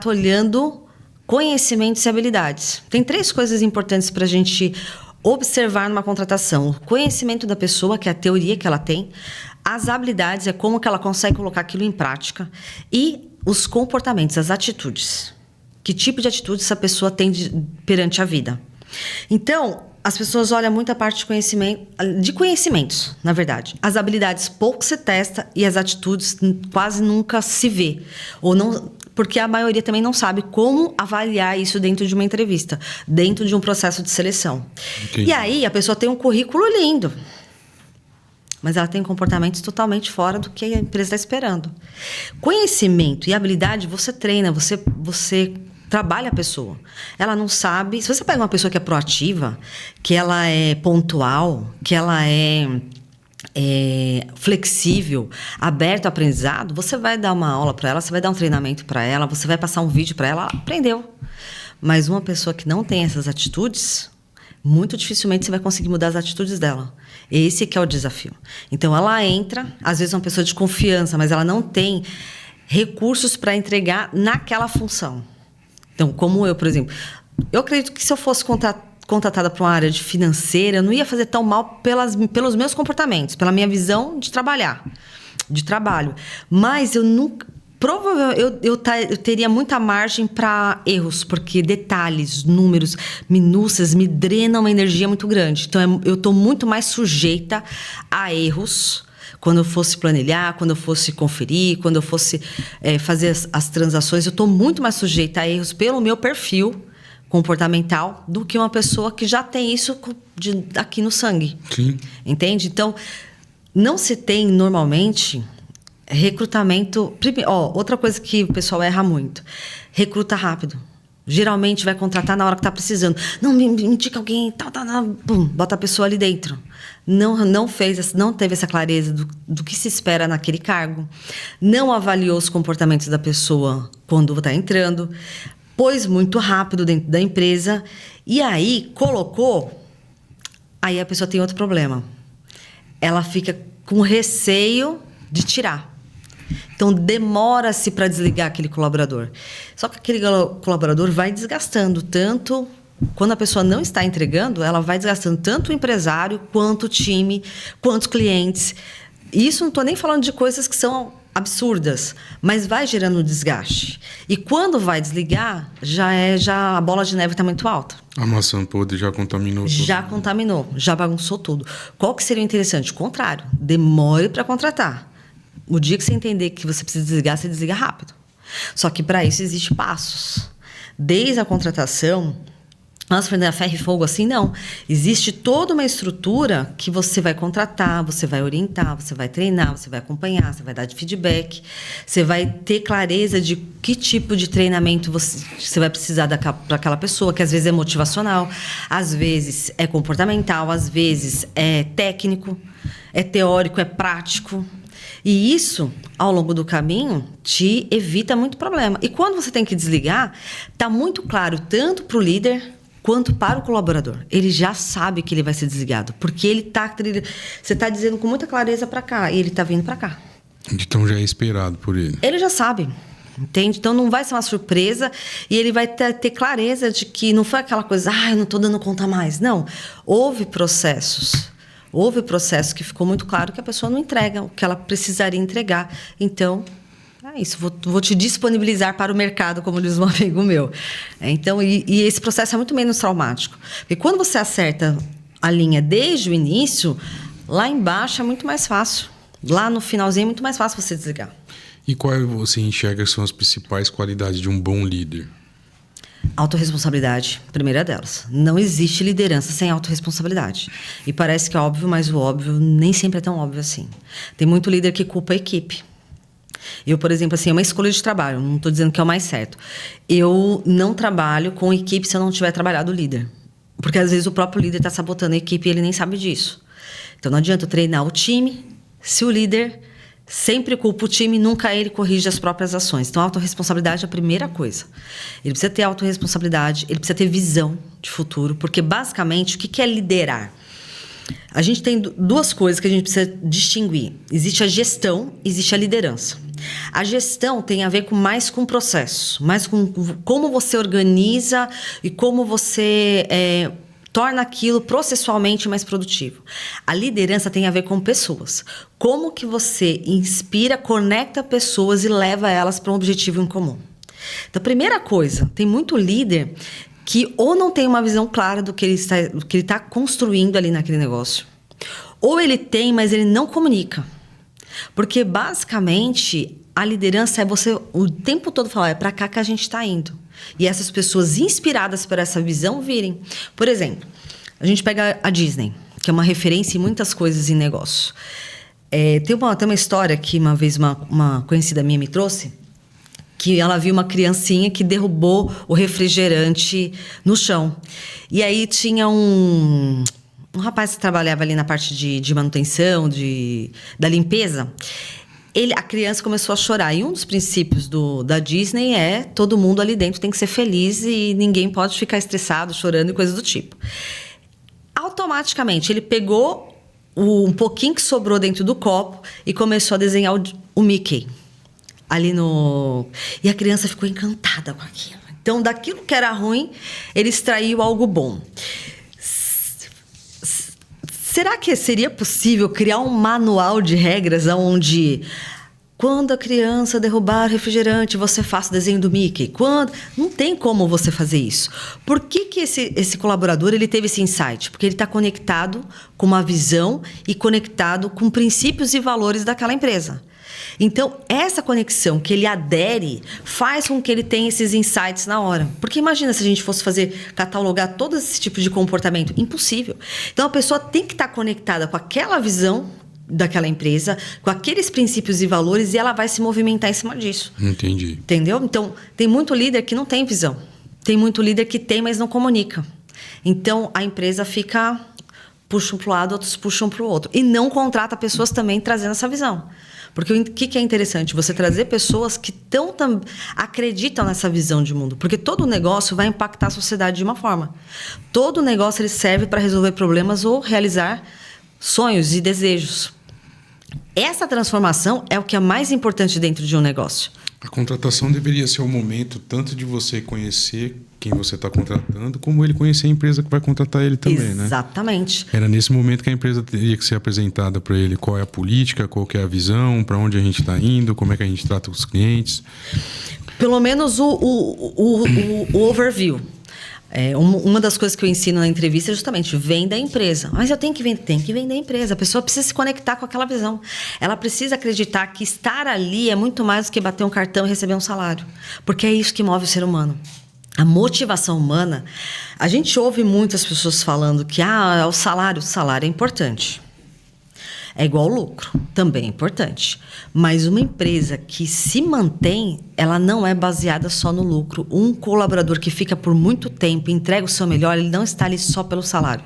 olhando conhecimentos e habilidades. Tem 3 coisas importantes para a gente observar numa contratação: o conhecimento da pessoa, que é a teoria que ela tem, as habilidades, é como que ela consegue colocar aquilo em prática, e os comportamentos, as atitudes. Que tipo de atitude essa pessoa tem perante a vida. Então, as pessoas olham muito a parte de conhecimentos, na verdade. As habilidades pouco se testa e as atitudes quase nunca se vê. Ou não... Porque a maioria também não sabe como avaliar isso dentro de uma entrevista, dentro de um processo de seleção. Entendi. E aí a pessoa tem um currículo lindo, mas ela tem comportamentos totalmente fora do que a empresa está esperando. Conhecimento e habilidade você treina, você trabalha a pessoa. Ela não sabe... Se você pega uma pessoa que é proativa, que ela é pontual, que ela é flexível, aberto ao aprendizado, você vai dar uma aula para ela, você vai dar um treinamento para ela, você vai passar um vídeo para ela, ela aprendeu. Mas uma pessoa que não tem essas atitudes, muito dificilmente você vai conseguir mudar as atitudes dela. Esse que é o desafio. Então, ela entra, às vezes é uma pessoa de confiança, mas ela não tem recursos para entregar naquela função. Então, como eu, por exemplo, eu acredito que se eu fosse contratada para uma área de financeira, eu não ia fazer tão mal pelos meus comportamentos, pela minha visão de trabalho. Mas eu nunca... Provavelmente eu teria muita margem para erros, porque detalhes, números, minúcias me drenam uma energia muito grande. Então, eu estou muito mais sujeita a erros quando eu fosse planilhar, quando eu fosse conferir, quando eu fosse fazer as transações. Eu estou muito mais sujeita a erros pelo meu perfil comportamental do que uma pessoa que já tem isso aqui no sangue. Sim. Entende? Então, não se tem normalmente recrutamento... outra coisa que o pessoal erra muito: recruta rápido. Geralmente vai contratar na hora que está precisando. Não, me indica alguém, pum, bota a pessoa ali dentro. Não teve essa clareza do que se espera naquele cargo. Não avaliou os comportamentos da pessoa quando está entrando. Pôs muito rápido dentro da empresa. E aí, colocou... Aí a pessoa tem outro problema. Ela fica com receio de tirar. Então, demora-se para desligar aquele colaborador. Só que aquele colaborador vai desgastando tanto... Quando a pessoa não está entregando, ela vai desgastando tanto o empresário, quanto o time, quanto os clientes. Isso não estou nem falando de coisas que são absurdas, mas vai gerando desgaste. E quando vai desligar, já a bola de neve está muito alta. A maçã podre já contaminou tudo. Já contaminou, já bagunçou tudo. Qual que seria o interessante? O contrário, demore para contratar. O dia que você entender que você precisa desligar, você desliga rápido. Só que para isso existem passos. Desde a contratação... Nossa, Fernanda, ferro e fogo assim, não. Existe toda uma estrutura que você vai contratar, você vai orientar, você vai treinar, você vai acompanhar, você vai dar de feedback, você vai ter clareza de que tipo de treinamento você vai precisar para aquela pessoa, que às vezes é motivacional, às vezes é comportamental, às vezes é técnico, é teórico, é prático. E isso, ao longo do caminho, te evita muito problema. E quando você tem que desligar, está muito claro tanto para o líder... quanto para o colaborador. Ele já sabe que ele vai ser desligado, porque você está dizendo com muita clareza para cá, e ele está vindo para cá. Então já é esperado por ele. Ele já sabe, entende? Então não vai ser uma surpresa, e ele vai ter clareza de que não foi aquela coisa, eu não estou dando conta mais. Não, houve processos que ficou muito claro que a pessoa não entrega o que ela precisaria entregar. Então... é isso, vou te disponibilizar para o mercado, como diz um amigo meu. Então, e esse processo é muito menos traumático. Porque quando você acerta a linha desde o início, lá embaixo é muito mais fácil. Lá no finalzinho é muito mais fácil você desligar. E qual você enxerga são as principais qualidades de um bom líder? Autorresponsabilidade, primeira delas. Não existe liderança sem autorresponsabilidade. E parece que é óbvio, mas o óbvio nem sempre é tão óbvio assim. Tem muito líder que culpa a equipe. Eu, por exemplo, assim, é uma escolha de trabalho, não estou dizendo que é o mais certo. Eu não trabalho com equipe se eu não tiver trabalhado o líder. Porque, às vezes, o próprio líder está sabotando a equipe e ele nem sabe disso. Então, não adianta eu treinar o time se o líder sempre culpa o time e nunca ele corrige as próprias ações. Então, a autorresponsabilidade é a primeira coisa. Ele precisa ter autorresponsabilidade, ele precisa ter visão de futuro, porque, basicamente, o que é liderar? A gente tem duas coisas que a gente precisa distinguir. Existe a gestão, existe a liderança. A gestão tem a ver mais com o processo, mais com como você organiza e como você torna aquilo processualmente mais produtivo. A liderança tem a ver com pessoas. Como que você inspira, conecta pessoas e leva elas para um objetivo em comum. Então, a primeira coisa, tem muito líder que ou não tem uma visão clara do que ele está construindo ali naquele negócio, ou ele tem, mas ele não comunica. Porque, basicamente, a liderança é você o tempo todo falar, é para cá que a gente está indo. E essas pessoas inspiradas por essa visão virem. Por exemplo, a gente pega a Disney, que é uma referência em muitas coisas em negócio. Tem uma história que uma vez uma conhecida minha me trouxe, que ela viu uma criancinha que derrubou o refrigerante no chão. E aí tinha um rapaz que trabalhava ali na parte de manutenção, da limpeza. A criança começou a chorar. E um dos princípios da Disney é todo mundo ali dentro tem que ser feliz e ninguém pode ficar estressado, chorando e coisas do tipo. Automaticamente, ele pegou um pouquinho que sobrou dentro do copo e começou a desenhar o Mickey. E a criança ficou encantada com aquilo. Então, daquilo que era ruim, ele extraiu algo bom. Será que seria possível criar um manual de regras onde, quando a criança derrubar refrigerante, você faça o desenho do Mickey? Não tem como você fazer isso. Por que esse colaborador ele teve esse insight? Porque ele está conectado com uma visão e conectado com princípios e valores daquela empresa. Então, essa conexão que ele adere faz com que ele tenha esses insights na hora. Porque imagina se a gente fosse catalogar todo esse tipo de comportamento. Impossível. Então, a pessoa tem que estar conectada com aquela visão daquela empresa, com aqueles princípios e valores, e ela vai se movimentar em cima disso. Entendi. Entendeu? Então, tem muito líder que não tem visão. tem muito líder que tem, mas não comunica. Então, a empresa puxam para o lado, outros puxam para o outro. E não contrata pessoas também trazendo essa visão. Porque o que é interessante? Você trazer pessoas que acreditam nessa visão de mundo. Porque todo negócio vai impactar a sociedade de uma forma. Todo negócio ele serve para resolver problemas ou realizar sonhos e desejos. Essa transformação é o que é mais importante dentro de um negócio. A contratação deveria ser o momento tanto de você conhecer quem você está contratando, como ele conhecer a empresa que vai contratar ele também, né? Exatamente. Era nesse momento que a empresa teria que ser apresentada para ele qual é a política, qual que é a visão, para onde a gente está indo, como é que a gente trata os clientes. Pelo menos o overview. Uma das coisas que eu ensino na entrevista é justamente venda a empresa. Mas eu tenho que vender a empresa. A pessoa precisa se conectar com aquela visão. Ela precisa acreditar que estar ali é muito mais do que bater um cartão e receber um salário. Porque é isso que move o ser humano. A motivação humana, a gente ouve muitas pessoas falando que o salário é importante. É igual ao lucro, também é importante. Mas uma empresa que se mantém, ela não é baseada só no lucro. Um colaborador que fica por muito tempo e entrega o seu melhor, ele não está ali só pelo salário.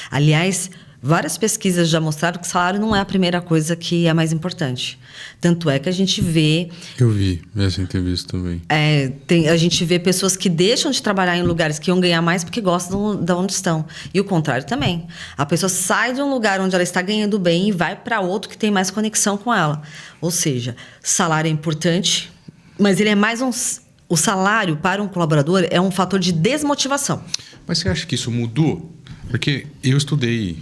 Aliás, várias pesquisas já mostraram que o salário não é a primeira coisa que é mais importante. Tanto é que a gente vê... Eu vi essa entrevista também. A gente vê pessoas que deixam de trabalhar em lugares que iam ganhar mais porque gostam de onde estão. E o contrário também. A pessoa sai de um lugar onde ela está ganhando bem e vai para outro que tem mais conexão com ela. Ou seja, salário é importante, mas ele é mais o salário para um colaborador é um fator de desmotivação. Mas você acha que isso mudou? Porque eu estudei...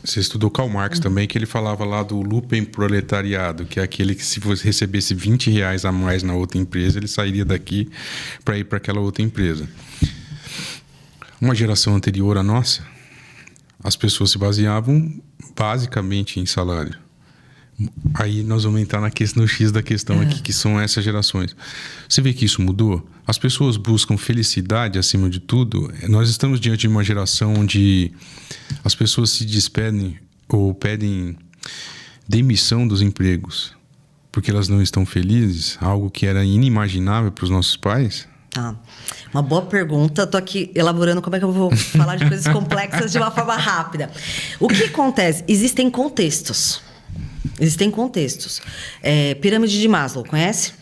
Você estudou Karl Marx também, que ele falava lá do lupenproletariado, que é aquele que se você recebesse R$20 a mais na outra empresa, ele sairia daqui para ir para aquela outra empresa. Uma geração anterior à nossa, as pessoas se baseavam basicamente em salário. Aí nós vamos entrar no X da questão aqui, que são essas gerações. Você vê que isso mudou? As pessoas buscam felicidade acima de tudo. Nós estamos diante de uma geração onde as pessoas se despedem ou pedem demissão dos empregos porque elas não estão felizes, algo que era inimaginável para os nossos pais. Uma boa pergunta. Estou aqui elaborando como é que eu vou falar de coisas complexas de uma forma rápida. O que acontece? Existem contextos. Pirâmide de Maslow, conhece?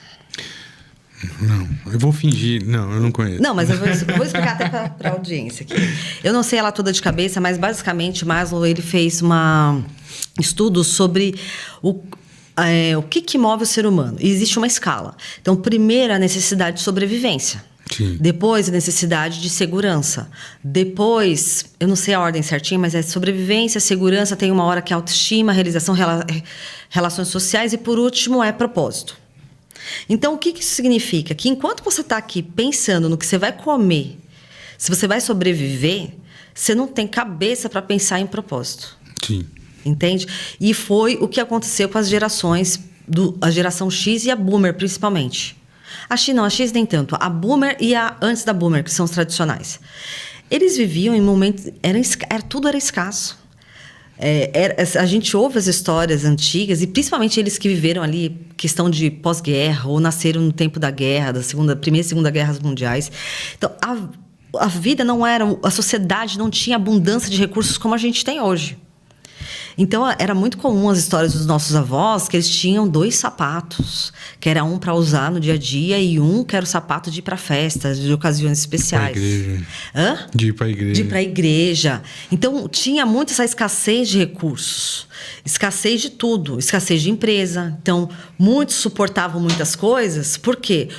Não, eu vou fingir. Não, eu não conheço. Não, mas eu vou explicar até para a audiência aqui. Eu não sei ela toda de cabeça, mas basicamente Maslow ele fez um estudo sobre o que move o ser humano. E existe uma escala. Então, primeiro, a necessidade de sobrevivência. Sim. Depois, a necessidade de segurança. Depois, eu não sei a ordem certinha, mas é sobrevivência, segurança, tem uma hora que é autoestima, realização, relações sociais e, por último, é propósito. Então, o que isso significa? Que enquanto você está aqui pensando no que você vai comer, se você vai sobreviver, você não tem cabeça para pensar em propósito. Sim. Entende? E foi o que aconteceu com as gerações, a geração X e a Boomer, principalmente. A X nem tanto. A Boomer e a antes da Boomer, que são os tradicionais. Eles viviam em momentos... tudo era escasso. A gente ouve as histórias antigas, e principalmente eles que viveram ali questão de pós-guerra, ou nasceram no tempo da guerra, Primeira e Segunda Guerras Mundiais. Então, a vida não era... A sociedade não tinha abundância de recursos como a gente tem hoje. Então, era muito comum as histórias dos nossos avós, que eles tinham 2 sapatos, que era um para usar no dia a dia e um que era o sapato de ir para festas, de ocasiões especiais. Para a igreja. Hã? De ir para a igreja. De ir para a igreja. Então, tinha muito essa escassez de recursos, escassez de tudo, escassez de empresa. Então, muitos suportavam muitas coisas, por quê?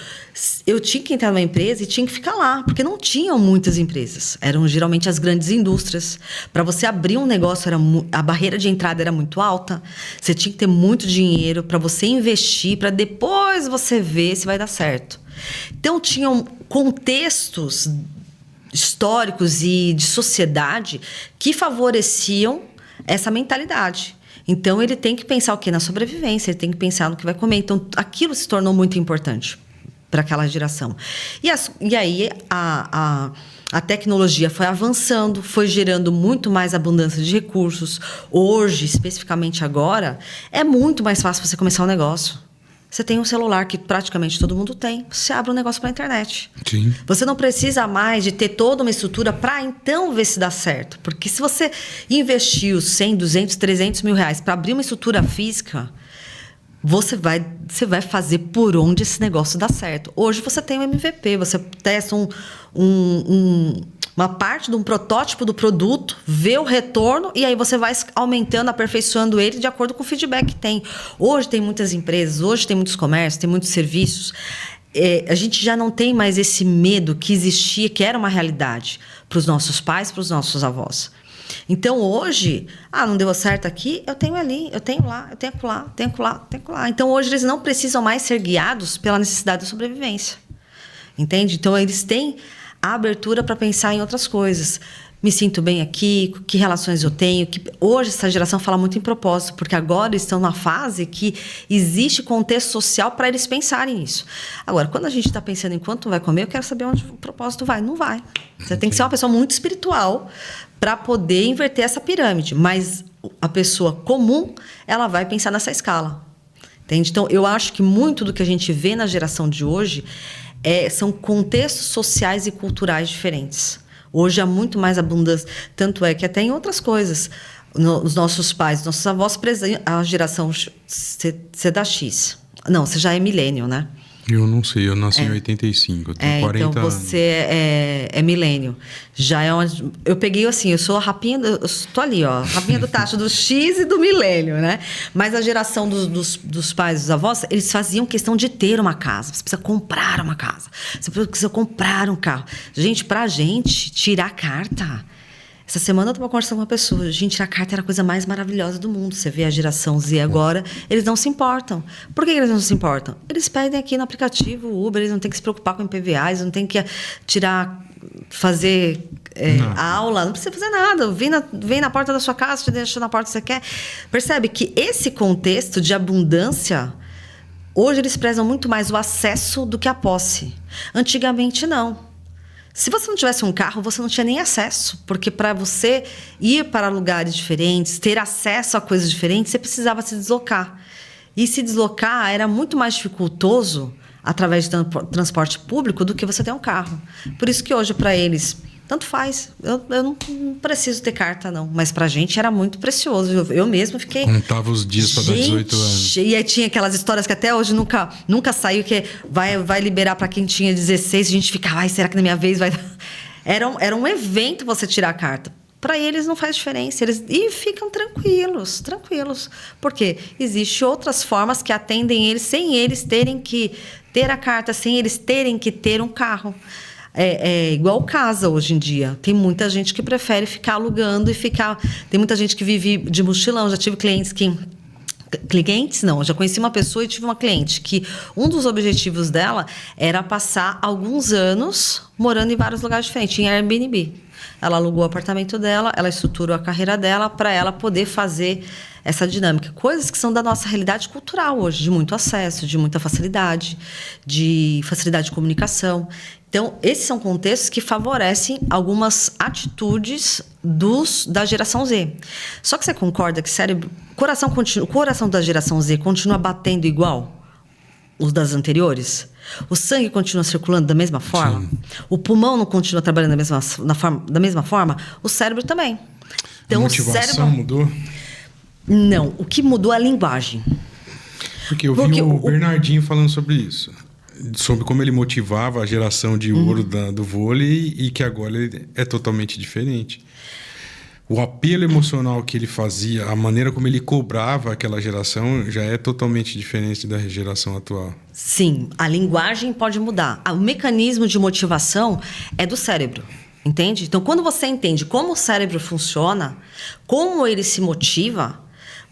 Eu tinha que entrar numa empresa e tinha que ficar lá, porque não tinham muitas empresas. Eram geralmente as grandes indústrias. Para você abrir um negócio, a barreira de entrada era muito alta. Você tinha que ter muito dinheiro para você investir, para depois você ver se vai dar certo. Então, tinham contextos históricos e de sociedade que favoreciam essa mentalidade. Então, ele tem que pensar o quê? Na sobrevivência, ele tem que pensar no que vai comer. Então, aquilo se tornou muito importante para aquela geração. E aí a tecnologia foi avançando, foi gerando muito mais abundância de recursos. Hoje, especificamente agora, é muito mais fácil você começar um negócio. Você tem um celular que praticamente todo mundo tem. Você abre um negócio pela internet. Sim. Você não precisa mais de ter toda uma estrutura para então ver se dá certo. Porque se você investiu 100, 200, 300 mil reais para abrir uma estrutura física, você vai fazer por onde esse negócio dá certo. Hoje você tem um MVP, você testa uma parte de um protótipo do produto, vê o retorno e aí você vai aumentando, aperfeiçoando ele de acordo com o feedback que tem. Hoje tem muitas empresas, hoje tem muitos comércios, tem muitos serviços. A gente já não tem mais esse medo que existia, que era uma realidade para os nossos pais, para os nossos avós. Então, hoje, não deu certo aqui, eu tenho ali, eu tenho lá, eu tenho lá, tenho lá, tenho lá. Então, hoje, eles não precisam mais ser guiados pela necessidade de sobrevivência. Entende? Então, eles têm a abertura para pensar em outras coisas. Me sinto bem aqui, que relações eu tenho. Hoje, essa geração fala muito em propósito, porque agora estão na fase que existe contexto social para eles pensarem nisso. Agora, quando a gente está pensando em quanto vai comer, eu quero saber onde o propósito vai. Não vai. Você tem que ser uma pessoa muito espiritual para poder inverter essa pirâmide. Mas a pessoa comum, ela vai pensar nessa escala. Entende? Então, eu acho que muito do que a gente vê na geração de hoje são contextos sociais e culturais diferentes. Hoje há muito mais abundância. Tanto é que até em outras coisas, os nossos pais, nossos avós, a geração você dá X. Não, você já é milênio, né? Eu não sei, eu nasci em 85, eu tenho 40 então você é milênio. Já é onde. Eu peguei assim, eu sou a rapinha. Eu estou ali, ó, rapinha do tacho do X e do milênio, né? Mas a geração dos pais, dos avós, eles faziam questão de ter uma casa. Você precisa comprar uma casa. Você precisa comprar um carro. Gente, pra gente, tirar carta. Essa semana eu estava conversando com uma pessoa. Gente, tirar carta era a coisa mais maravilhosa do mundo. Você vê a geração Z agora, eles não se importam. Por que eles não se importam? Eles pedem aqui no aplicativo Uber, eles não têm que se preocupar com IPVA, eles não têm que fazer aula, não precisa fazer nada. Vem na porta da sua casa, te deixa na porta que você quer. Percebe que esse contexto de abundância, hoje eles prezam muito mais o acesso do que a posse. Antigamente, não. Se você não tivesse um carro, você não tinha nem acesso. Porque para você ir para lugares diferentes, ter acesso a coisas diferentes, você precisava se deslocar. E se deslocar era muito mais dificultoso através de transporte público do que você ter um carro. Por isso que hoje, para eles, tanto faz. Eu não preciso ter carta, não. Mas pra gente era muito precioso. Eu mesma fiquei... Contava os dias para dar 18 anos. E aí tinha aquelas histórias que até hoje nunca saiu, que vai liberar para quem tinha 16. A gente ficava, será que na minha vez vai... Era um evento você tirar a carta. Para eles não faz diferença. E ficam tranquilos. Porque existem outras formas que atendem eles sem eles terem que ter a carta, sem eles terem que ter um carro. É igual casa hoje em dia. Tem muita gente que prefere ficar alugando e ficar... Tem muita gente que vive de mochilão. Já tive clientes que... Clientes não, já conheci uma pessoa e tive uma cliente que um dos objetivos dela era passar alguns anos morando em vários lugares diferentes, em Airbnb. Ela alugou o apartamento dela, ela estruturou a carreira dela para ela poder fazer essa dinâmica. Coisas que são da nossa realidade cultural hoje, de muito acesso, de muita facilidade, de facilidade de comunicação. Então, esses são contextos que favorecem algumas atitudes da geração Z. Só que você concorda que o coração da geração Z continua batendo igual os das anteriores? O sangue continua circulando da mesma forma? Sim. O pulmão não continua trabalhando da mesma forma? O cérebro também. Então, a motivação mudou? Não. O que mudou é a linguagem. Porque eu vi o Bernardinho falando sobre isso. Sobre como ele motivava a geração de ouro do vôlei e que agora ele é totalmente diferente. O apelo emocional que ele fazia, a maneira como ele cobrava aquela geração já é totalmente diferente da geração atual. Sim, a linguagem pode mudar. O mecanismo de motivação é do cérebro, entende? Então, quando você entende como o cérebro funciona, como ele se motiva,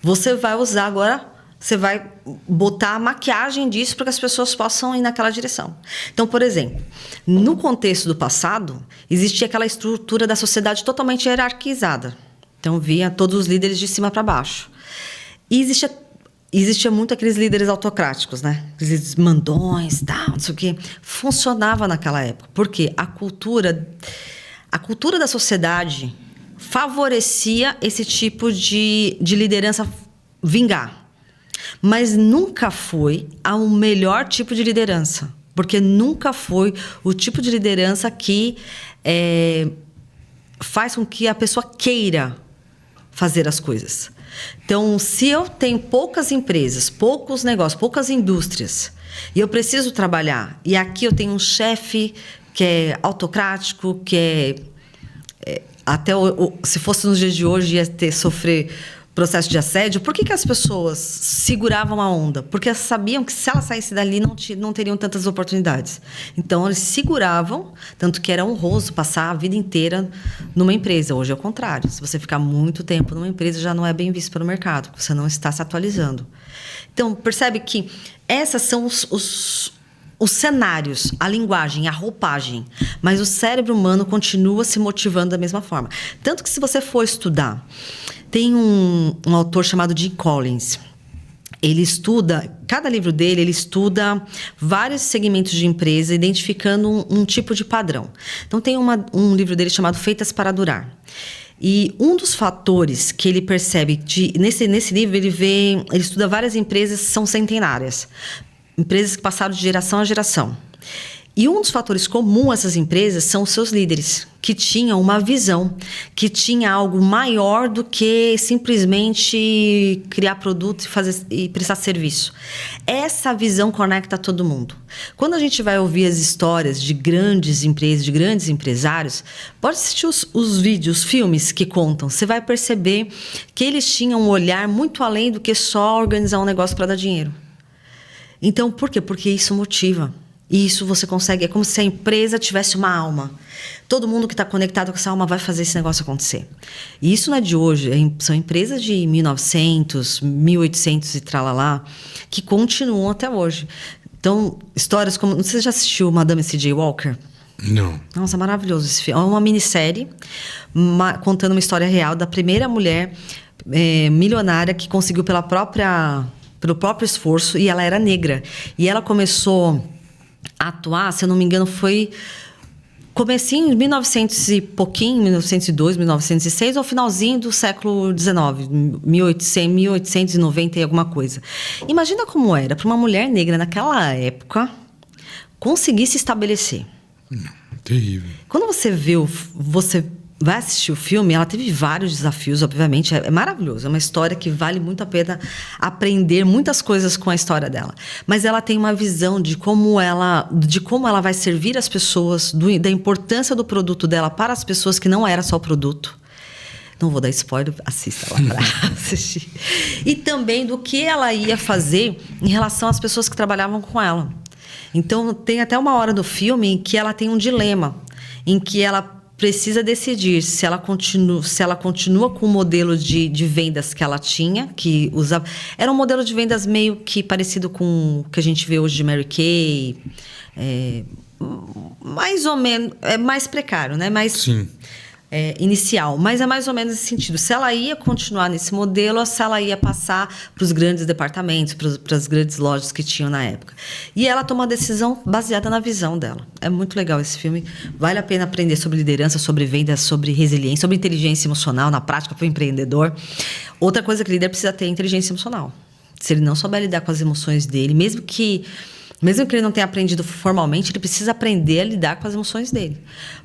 você vai usar agora... Você vai botar a maquiagem disso para que as pessoas possam ir naquela direção. Então, por exemplo, no contexto do passado, existia aquela estrutura da sociedade totalmente hierarquizada. Então, via todos os líderes de cima para baixo. E existia muito aqueles líderes autocráticos, né? Aqueles líderes mandões, tal, não sei o quê. Funcionava naquela época. Porque a cultura da sociedade favorecia esse tipo de liderança vingar. Mas nunca foi o melhor tipo de liderança. Porque nunca foi o tipo de liderança que faz com que a pessoa queira fazer as coisas. Então, se eu tenho poucas empresas, poucos negócios, poucas indústrias, e eu preciso trabalhar, e aqui eu tenho um chefe que é autocrático, que até se fosse nos dias de hoje ia sofrer processo de assédio, por que as pessoas seguravam a onda? Porque elas sabiam que se ela saísse dali não teriam tantas oportunidades. Então, eles seguravam, tanto que era honroso passar a vida inteira numa empresa. Hoje é o contrário. Se você ficar muito tempo numa empresa, já não é bem visto pelo mercado, você não está se atualizando. Então, percebe que essas são os cenários, a linguagem, a roupagem, mas o cérebro humano continua se motivando da mesma forma. Tanto que se você for estudar, tem um autor chamado Jim Collins. Ele estuda, cada livro dele, ele estuda vários segmentos de empresa, identificando um tipo de padrão. Então, tem um livro dele chamado Feitas para Durar. E um dos fatores que ele percebe, nesse livro, ele estuda várias empresas que são centenárias. Empresas que passaram de geração a geração. E um dos fatores comuns a essas empresas são os seus líderes, que tinham uma visão, que tinha algo maior do que simplesmente criar produto e prestar serviço. Essa visão conecta todo mundo. Quando a gente vai ouvir as histórias de grandes empresas, de grandes empresários, pode assistir os vídeos, os filmes que contam. Você vai perceber que eles tinham um olhar muito além do que só organizar um negócio para dar dinheiro. Então, por quê? Porque isso motiva. E isso você consegue, é como se a empresa tivesse uma alma. Todo mundo que está conectado com essa alma vai fazer esse negócio acontecer. E isso não é de hoje, são empresas de 1900, 1800 e tralalá, que continuam até hoje. Então, histórias como... Você já assistiu Madame C.J. Walker? Não. Nossa, maravilhoso esse filme. É uma minissérie contando uma história real da primeira mulher milionária que conseguiu pelo próprio esforço, e ela era negra. E ela começou a atuar, se eu não me engano, foi comecinho de 1900 e pouquinho, 1902, 1906, ou finalzinho do século XIX, 1890 e alguma coisa. Imagina como era para uma mulher negra naquela época conseguir se estabelecer. Terrível. Quando você vai assistir o filme, ela teve vários desafios, obviamente, é maravilhoso, é uma história que vale muito a pena aprender muitas coisas com a história dela. Mas ela tem uma visão de como ela vai servir as pessoas, da importância do produto dela para as pessoas, que não era só o produto. Não vou dar spoiler, assista lá para assistir. E também do que ela ia fazer em relação às pessoas que trabalhavam com ela. Então, tem até uma hora do filme em que ela tem um dilema, em que ela precisa decidir se ela continua com o modelo de vendas que ela tinha, que usava... Era um modelo de vendas meio que parecido com o que a gente vê hoje de Mary Kay. Mais ou menos... É mais precário, né? Sim. Inicial, mas é mais ou menos nesse sentido. Se ela ia continuar nesse modelo ou se ela ia passar para os grandes departamentos, para as grandes lojas que tinham na época. E ela toma uma decisão baseada na visão dela. É muito legal esse filme. Vale a pena aprender sobre liderança, sobre vendas, sobre resiliência, sobre inteligência emocional na prática para o empreendedor. Outra coisa que o líder precisa ter é inteligência emocional. Se ele não souber lidar com as emoções dele, mesmo que ele não tenha aprendido formalmente, ele precisa aprender a lidar com as emoções dele.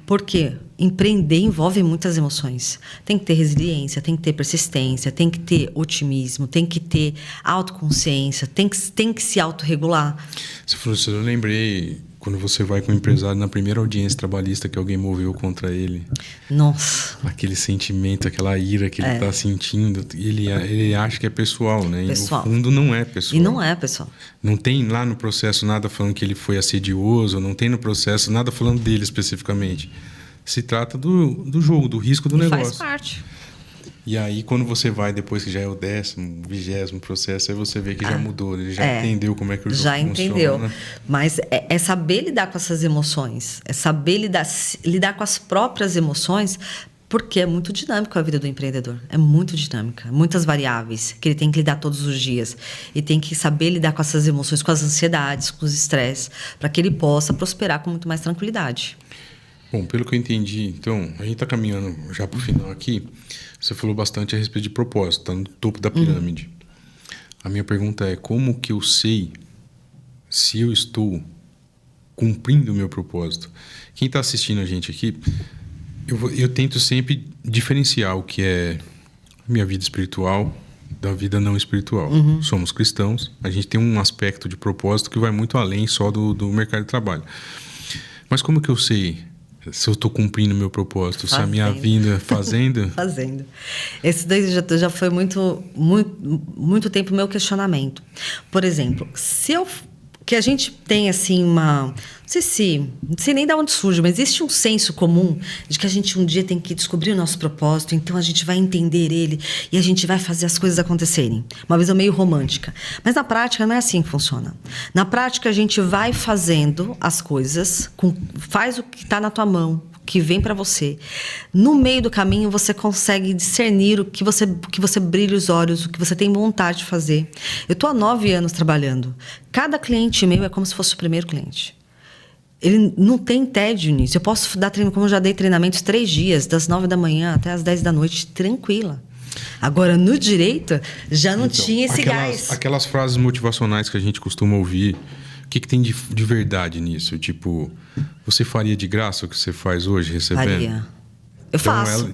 Porque empreender envolve muitas emoções. Tem que ter resiliência, tem que ter persistência, tem que ter otimismo, tem que ter autoconsciência, tem que se autorregular. Você falou isso, eu lembrei quando você vai com o empresário na primeira audiência trabalhista que alguém moveu contra ele. Nossa. Aquele sentimento, aquela ira que ele está sentindo, ele acha que é pessoal, né? Pessoal. E no fundo não é pessoal. E não é pessoal. Não tem lá no processo nada falando que ele foi assedioso, não tem no processo nada falando dele especificamente. Se trata do jogo, do risco do negócio. Faz parte. E aí, quando você vai, depois que já é o 10º, 20º processo, aí você vê que já mudou, ele já entendeu como é que o jogo já funciona. entendeu. Né? Mas é saber lidar com essas emoções, é saber lidar com as próprias emoções, porque é muito dinâmico a vida do empreendedor. É muito dinâmica, muitas variáveis que ele tem que lidar todos os dias. E tem que saber lidar com essas emoções, com as ansiedades, com os estresses, para que ele possa prosperar com muito mais tranquilidade. Bom, pelo que eu entendi, então, a gente está caminhando já para o final aqui. Você falou bastante a respeito de propósito, está no topo da pirâmide. A minha pergunta é: como que eu sei se eu estou cumprindo o meu propósito? Quem está assistindo a gente aqui, eu tento sempre diferenciar o que é minha vida espiritual da vida não espiritual. Somos cristãos, a gente tem um aspecto de propósito que vai muito além só do mercado de trabalho. Mas como que eu sei se eu estou cumprindo o meu propósito? Se a minha vida fazendo? Fazendo. Esse daí já foi muito tempo meu questionamento. Por exemplo, que a gente tem assim não sei nem de onde surge, mas existe um senso comum de que a gente um dia tem que descobrir o nosso propósito, então a gente vai entender ele e a gente vai fazer as coisas acontecerem. Uma visão meio romântica. Mas na prática não é assim que funciona. Na prática a gente vai fazendo as coisas, faz o que está na tua mão, que vem para você. No meio do caminho você consegue discernir o que você brilha os olhos, o que você tem vontade de fazer. Eu estou há 9 anos trabalhando. Cada cliente meu é como se fosse o primeiro cliente. Ele não tem tédio nisso. Eu posso dar treino, como eu já dei treinamentos 3 dias, das 9 da manhã até as 10 da noite, tranquila. Agora, no direito, já não tinha esse gás. Aquelas frases motivacionais que a gente costuma ouvir, o que tem de verdade nisso? Tipo, você faria de graça o que você faz hoje, recebendo? Faria. Eu faço.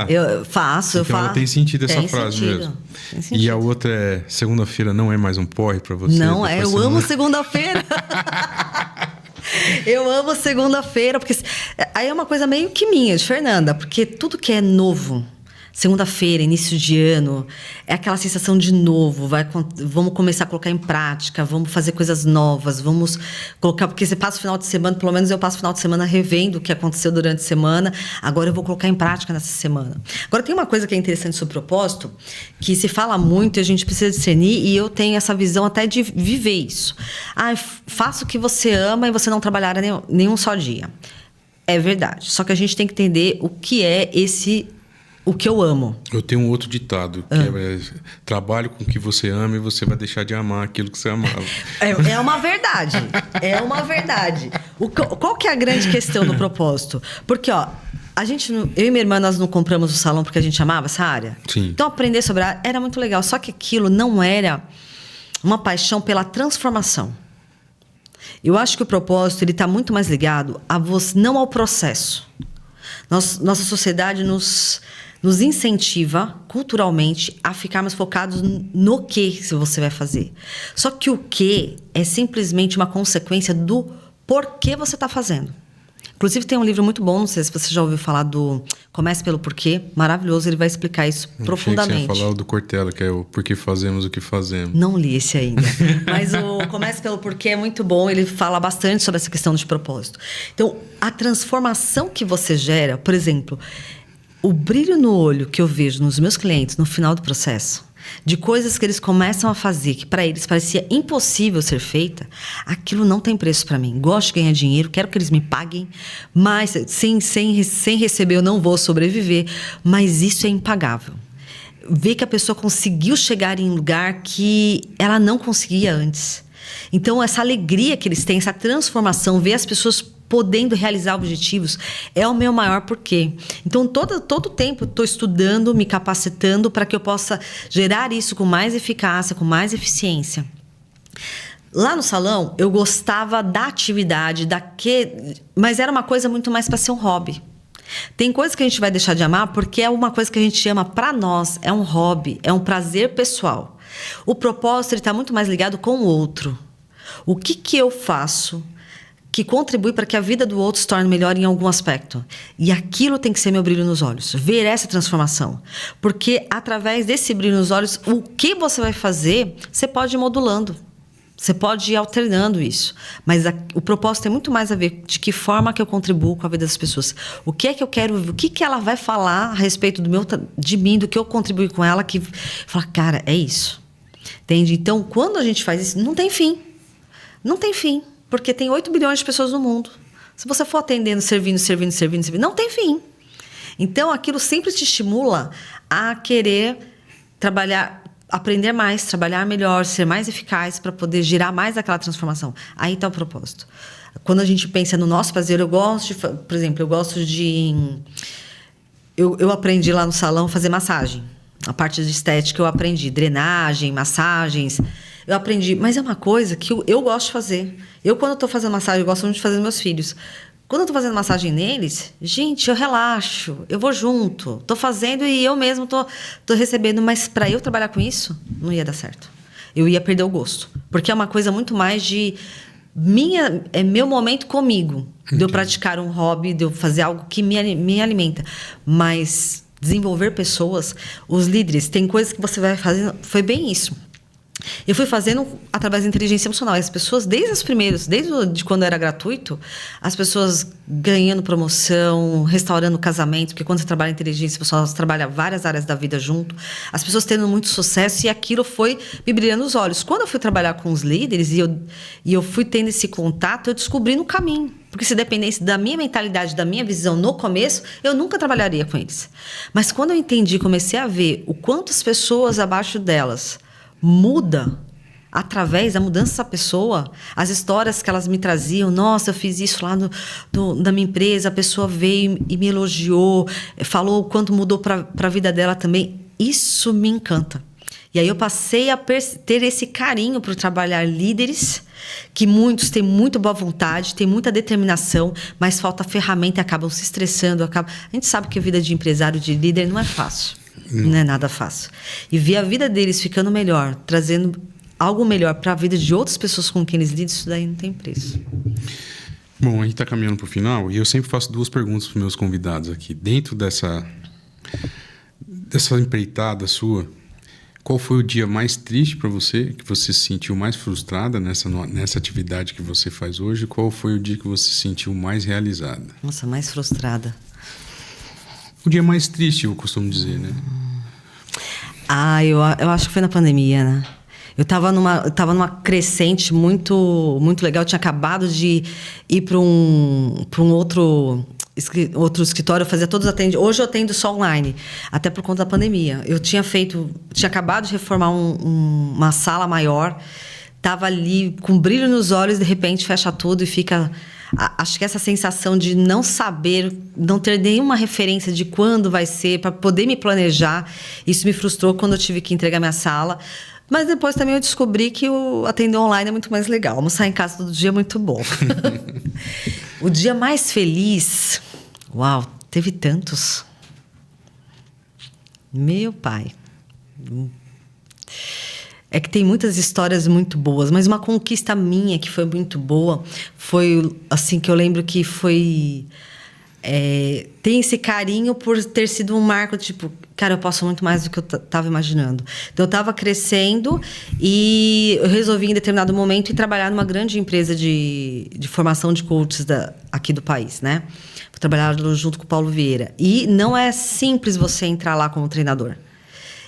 Eu faço. Ela tem sentido essa frase mesmo. Tem sentido. E a outra é: segunda-feira não é mais um porre pra você? Não é, eu amo segunda-feira. Eu amo segunda-feira, porque aí é uma coisa meio que minha, de Fernanda, porque tudo que é novo, segunda-feira, início de ano, é aquela sensação de novo, vamos começar a colocar em prática, vamos fazer coisas novas, vamos colocar, porque você passa o final de semana, pelo menos eu passo o final de semana revendo o que aconteceu durante a semana, agora eu vou colocar em prática nessa semana. Agora tem uma coisa que é interessante sobre o propósito, que se fala muito e a gente precisa discernir, e eu tenho essa visão até de viver isso. Faça o que você ama e você não trabalhará nenhum só dia. É verdade, só que a gente tem que entender o que é o que eu amo. Eu tenho um outro ditado, que é: trabalhe com o que você ama e você vai deixar de amar aquilo que você amava. É uma verdade. É uma verdade. Qual que é a grande questão do propósito? Porque, eu e minha irmã, nós não compramos o salão porque a gente amava essa área. Sim. Então, aprender sobre a área era muito legal. Só que aquilo não era uma paixão pela transformação. Eu acho que o propósito está muito mais ligado a você, não ao processo. Nossa sociedade nos incentiva culturalmente a ficarmos focados no que você vai fazer. Só que o que é simplesmente uma consequência do porquê você está fazendo. Inclusive tem um livro muito bom, não sei se você já ouviu falar do Comece pelo Porquê, maravilhoso, ele vai explicar isso profundamente. Achei que você ia falar do Cortella, que é o Porquê Fazemos o que Fazemos. Não li esse ainda, mas o Comece pelo Porquê é muito bom, ele fala bastante sobre essa questão de propósito. Então, a transformação que você gera, por exemplo, o brilho no olho que eu vejo nos meus clientes no final do processo, de coisas que eles começam a fazer que para eles parecia impossível ser feita, aquilo não tem preço para mim. Gosto de ganhar dinheiro, quero que eles me paguem, mas sem receber eu não vou sobreviver, mas isso é impagável. Ver que a pessoa conseguiu chegar em um lugar que ela não conseguia antes. Então, essa alegria que eles têm, essa transformação, ver as pessoas podendo realizar objetivos, é o meu maior porquê. Então, todo tempo estou estudando, me capacitando para que eu possa gerar isso com mais eficácia, com mais eficiência. Lá no salão, eu gostava da atividade, mas era uma coisa muito mais para ser um hobby. Tem coisas que a gente vai deixar de amar porque é uma coisa que a gente ama para nós, é um hobby, é um prazer pessoal. O propósito está muito mais ligado com o outro. O que eu faço que contribui para que a vida do outro se torne melhor em algum aspecto. E aquilo tem que ser meu brilho nos olhos. Ver essa transformação. Porque através desse brilho nos olhos, o que você vai fazer, você pode ir modulando. Você pode ir alternando isso. Mas o propósito tem muito mais a ver de que forma que eu contribuo com a vida das pessoas. O que é que eu quero, o que ela vai falar a respeito de mim, do que eu contribuí com ela, que fala, cara, é isso. Entende? Então, quando a gente faz isso, não tem fim. Não tem fim. Porque tem 8 bilhões de pessoas no mundo. Se você for atendendo, servindo, não tem fim. Então, aquilo sempre te estimula a querer trabalhar, aprender mais, trabalhar melhor, ser mais eficaz para poder girar mais aquela transformação. Aí está o propósito. Quando a gente pensa no nosso prazer, por exemplo, eu gosto de... Eu aprendi lá no salão a fazer massagem. A parte de estética eu aprendi. Drenagem, massagens. Eu aprendi. Mas é uma coisa que eu gosto de fazer. Eu, quando estou fazendo massagem, eu gosto muito de fazer nos meus filhos. Quando eu tô fazendo massagem neles, gente, eu relaxo, eu vou junto. Tô fazendo e eu mesmo tô recebendo. Mas para eu trabalhar com isso, não ia dar certo. Eu ia perder o gosto. Porque é uma coisa muito mais de... é meu momento comigo. De eu praticar um hobby, de eu fazer algo que me alimenta. Mas desenvolver pessoas, os líderes, tem coisas que você vai fazendo... Foi bem isso. Eu fui fazendo através da inteligência emocional. As pessoas, desde quando era gratuito, as pessoas ganhando promoção, restaurando casamento, porque quando você trabalha em inteligência emocional, você trabalha várias áreas da vida junto. As pessoas tendo muito sucesso e aquilo foi me brilhando os olhos. Quando eu fui trabalhar com os líderes e eu fui tendo esse contato, eu descobri no caminho. Porque se dependesse da minha mentalidade, da minha visão no começo, eu nunca trabalharia com eles. Mas quando eu entendi, comecei a ver o quanto as pessoas abaixo delas muda através da mudança dessa pessoa, as histórias que elas me traziam. Nossa, eu fiz isso lá na minha empresa, a pessoa veio e me elogiou, falou o quanto mudou para a vida dela também. Isso me encanta. E aí eu passei a ter esse carinho por trabalhar líderes, que muitos têm muito boa vontade, têm muita determinação, mas falta ferramenta e acabam se estressando. A gente sabe que a vida de empresário, de líder, não é fácil. Não é nada fácil. E ver a vida deles ficando melhor, trazendo algo melhor para a vida de outras pessoas com quem eles lidam, isso daí não tem preço. Bom, a gente está caminhando para o final e eu sempre faço 2 perguntas para os meus convidados aqui. Dentro dessa empreitada sua, qual foi o dia mais triste para você, que você se sentiu mais frustrada nessa atividade que você faz hoje? Qual foi o dia que você se sentiu mais realizada? Nossa, mais frustrada. O dia mais triste, eu costumo dizer, né? Eu acho que foi na pandemia, né? Eu tava numa crescente muito, muito legal. Eu tinha acabado de ir para um outro escritório, eu fazia todos os atendimentos. Hoje eu atendo só online, até por conta da pandemia. Eu tinha acabado de reformar uma sala maior, tava ali com brilho nos olhos, de repente fecha tudo e fica... Acho que essa sensação de não saber, não ter nenhuma referência de quando vai ser, para poder me planejar, isso me frustrou quando eu tive que entregar minha sala. Mas depois também eu descobri que o atender online é muito mais legal. Almoçar em casa todo dia é muito bom. O dia mais feliz... Uau, teve tantos. Meu pai. É que tem muitas histórias muito boas, mas uma conquista minha que foi muito boa foi, assim, que eu lembro que foi... tem esse carinho por ter sido um marco, tipo, cara, eu posso muito mais do que eu estava imaginando. Então, eu estava crescendo e eu resolvi, em determinado momento, ir trabalhar numa grande empresa de formação de coaches aqui do país, né? Vou trabalhar junto com o Paulo Vieira. E não é simples você entrar lá como treinador.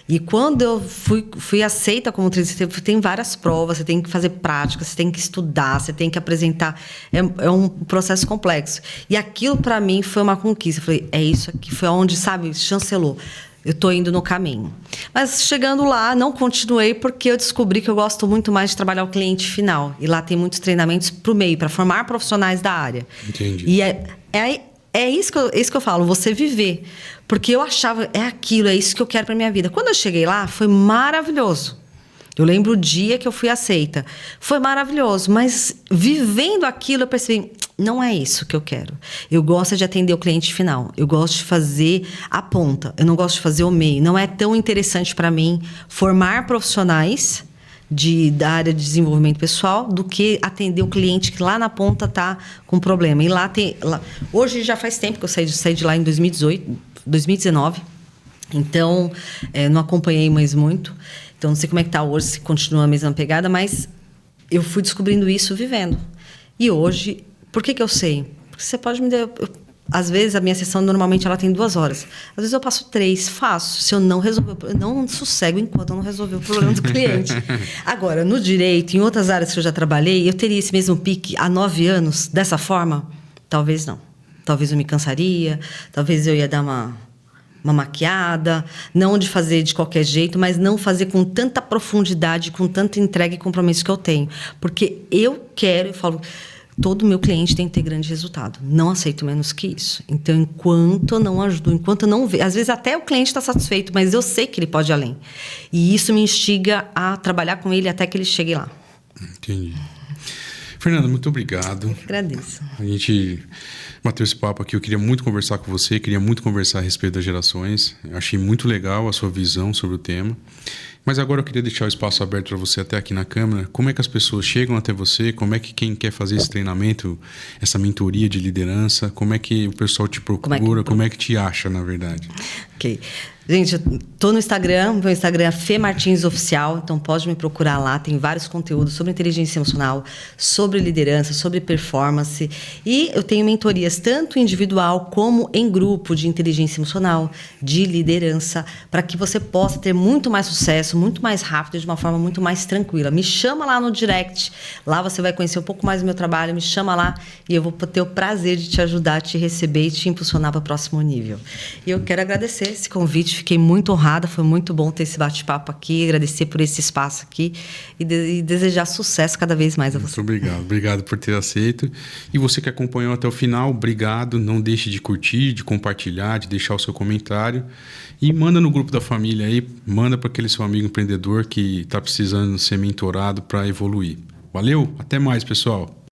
E quando eu fui aceita como treinador, você tem várias provas, você tem que fazer prática, você tem que estudar, você tem que apresentar. É um processo complexo. E aquilo, para mim, foi uma conquista. Eu falei, é isso aqui. Foi onde, sabe, chancelou. Eu estou indo no caminho. Mas, chegando lá, não continuei, porque eu descobri que eu gosto muito mais de trabalhar o cliente final. E lá tem muitos treinamentos para o meio, para formar profissionais da área. Entendi. E é isso que eu falo, você viver. Porque eu achava, é aquilo, é isso que eu quero para minha vida. Quando eu cheguei lá, foi maravilhoso. Eu lembro o dia que eu fui aceita. Foi maravilhoso, mas vivendo aquilo, eu percebi, não é isso que eu quero. Eu gosto de atender o cliente final. Eu gosto de fazer a ponta. Eu não gosto de fazer o meio. Não é tão interessante para mim formar profissionais da área de desenvolvimento pessoal do que atender o cliente que lá na ponta está com problema. E hoje já faz tempo que eu saí de lá em 2019. Então, não acompanhei mais muito. Então, não sei como é que está hoje, se continua a mesma pegada, mas eu fui descobrindo isso vivendo. E hoje, por que eu sei? Porque você pode me dar... Às vezes, a minha sessão, normalmente, ela tem 2 horas. Às vezes, eu passo 3, faço. Se eu não resolver... Eu não sossego enquanto eu não resolver o problema do cliente. Agora, no direito, em outras áreas que eu já trabalhei, eu teria esse mesmo pique há 9 anos, dessa forma? Talvez não. Talvez eu me cansaria, talvez eu ia dar uma maquiada, não de fazer de qualquer jeito, mas não fazer com tanta profundidade, com tanta entrega e compromisso que eu tenho. Porque eu falo... todo meu cliente tem que ter grande resultado. Não aceito menos que isso. Então, enquanto eu não ajudo, enquanto eu não vejo... Às vezes até o cliente está satisfeito, mas eu sei que ele pode ir além. E isso me instiga a trabalhar com ele até que ele chegue lá. Entendi. Fernanda, muito obrigado. Eu que agradeço. A gente bateu esse papo aqui. Eu queria muito conversar com você, queria muito conversar a respeito das gerações. Eu achei muito legal a sua visão sobre o tema. Mas agora eu queria deixar o espaço aberto para você até aqui na câmera. Como é que as pessoas chegam até você? Como é que quem quer fazer esse treinamento, essa mentoria de liderança, como é que o pessoal te procura? Como é que te acha, na verdade? Ok. Gente, eu tô no Instagram, meu Instagram é Fê Martins Oficial, então pode me procurar lá, tem vários conteúdos sobre inteligência emocional, sobre liderança, sobre performance, e eu tenho mentorias tanto individual como em grupo de inteligência emocional, de liderança, para que você possa ter muito mais sucesso, muito mais rápido, de uma forma muito mais tranquila. Me chama lá no direct, lá você vai conhecer um pouco mais do meu trabalho, me chama lá e eu vou ter o prazer de te ajudar, te receber e te impulsionar para o próximo nível. E eu quero agradecer esse convite, fiquei muito honrada, foi muito bom ter esse bate-papo aqui, agradecer por esse espaço aqui e desejar sucesso cada vez mais a você. Muito obrigado por ter aceito. E você que acompanhou até o final, obrigado. Não deixe de curtir, de compartilhar, de deixar o seu comentário e manda no grupo da família aí, manda para aquele seu amigo empreendedor que está precisando ser mentorado para evoluir. Valeu, até mais, pessoal.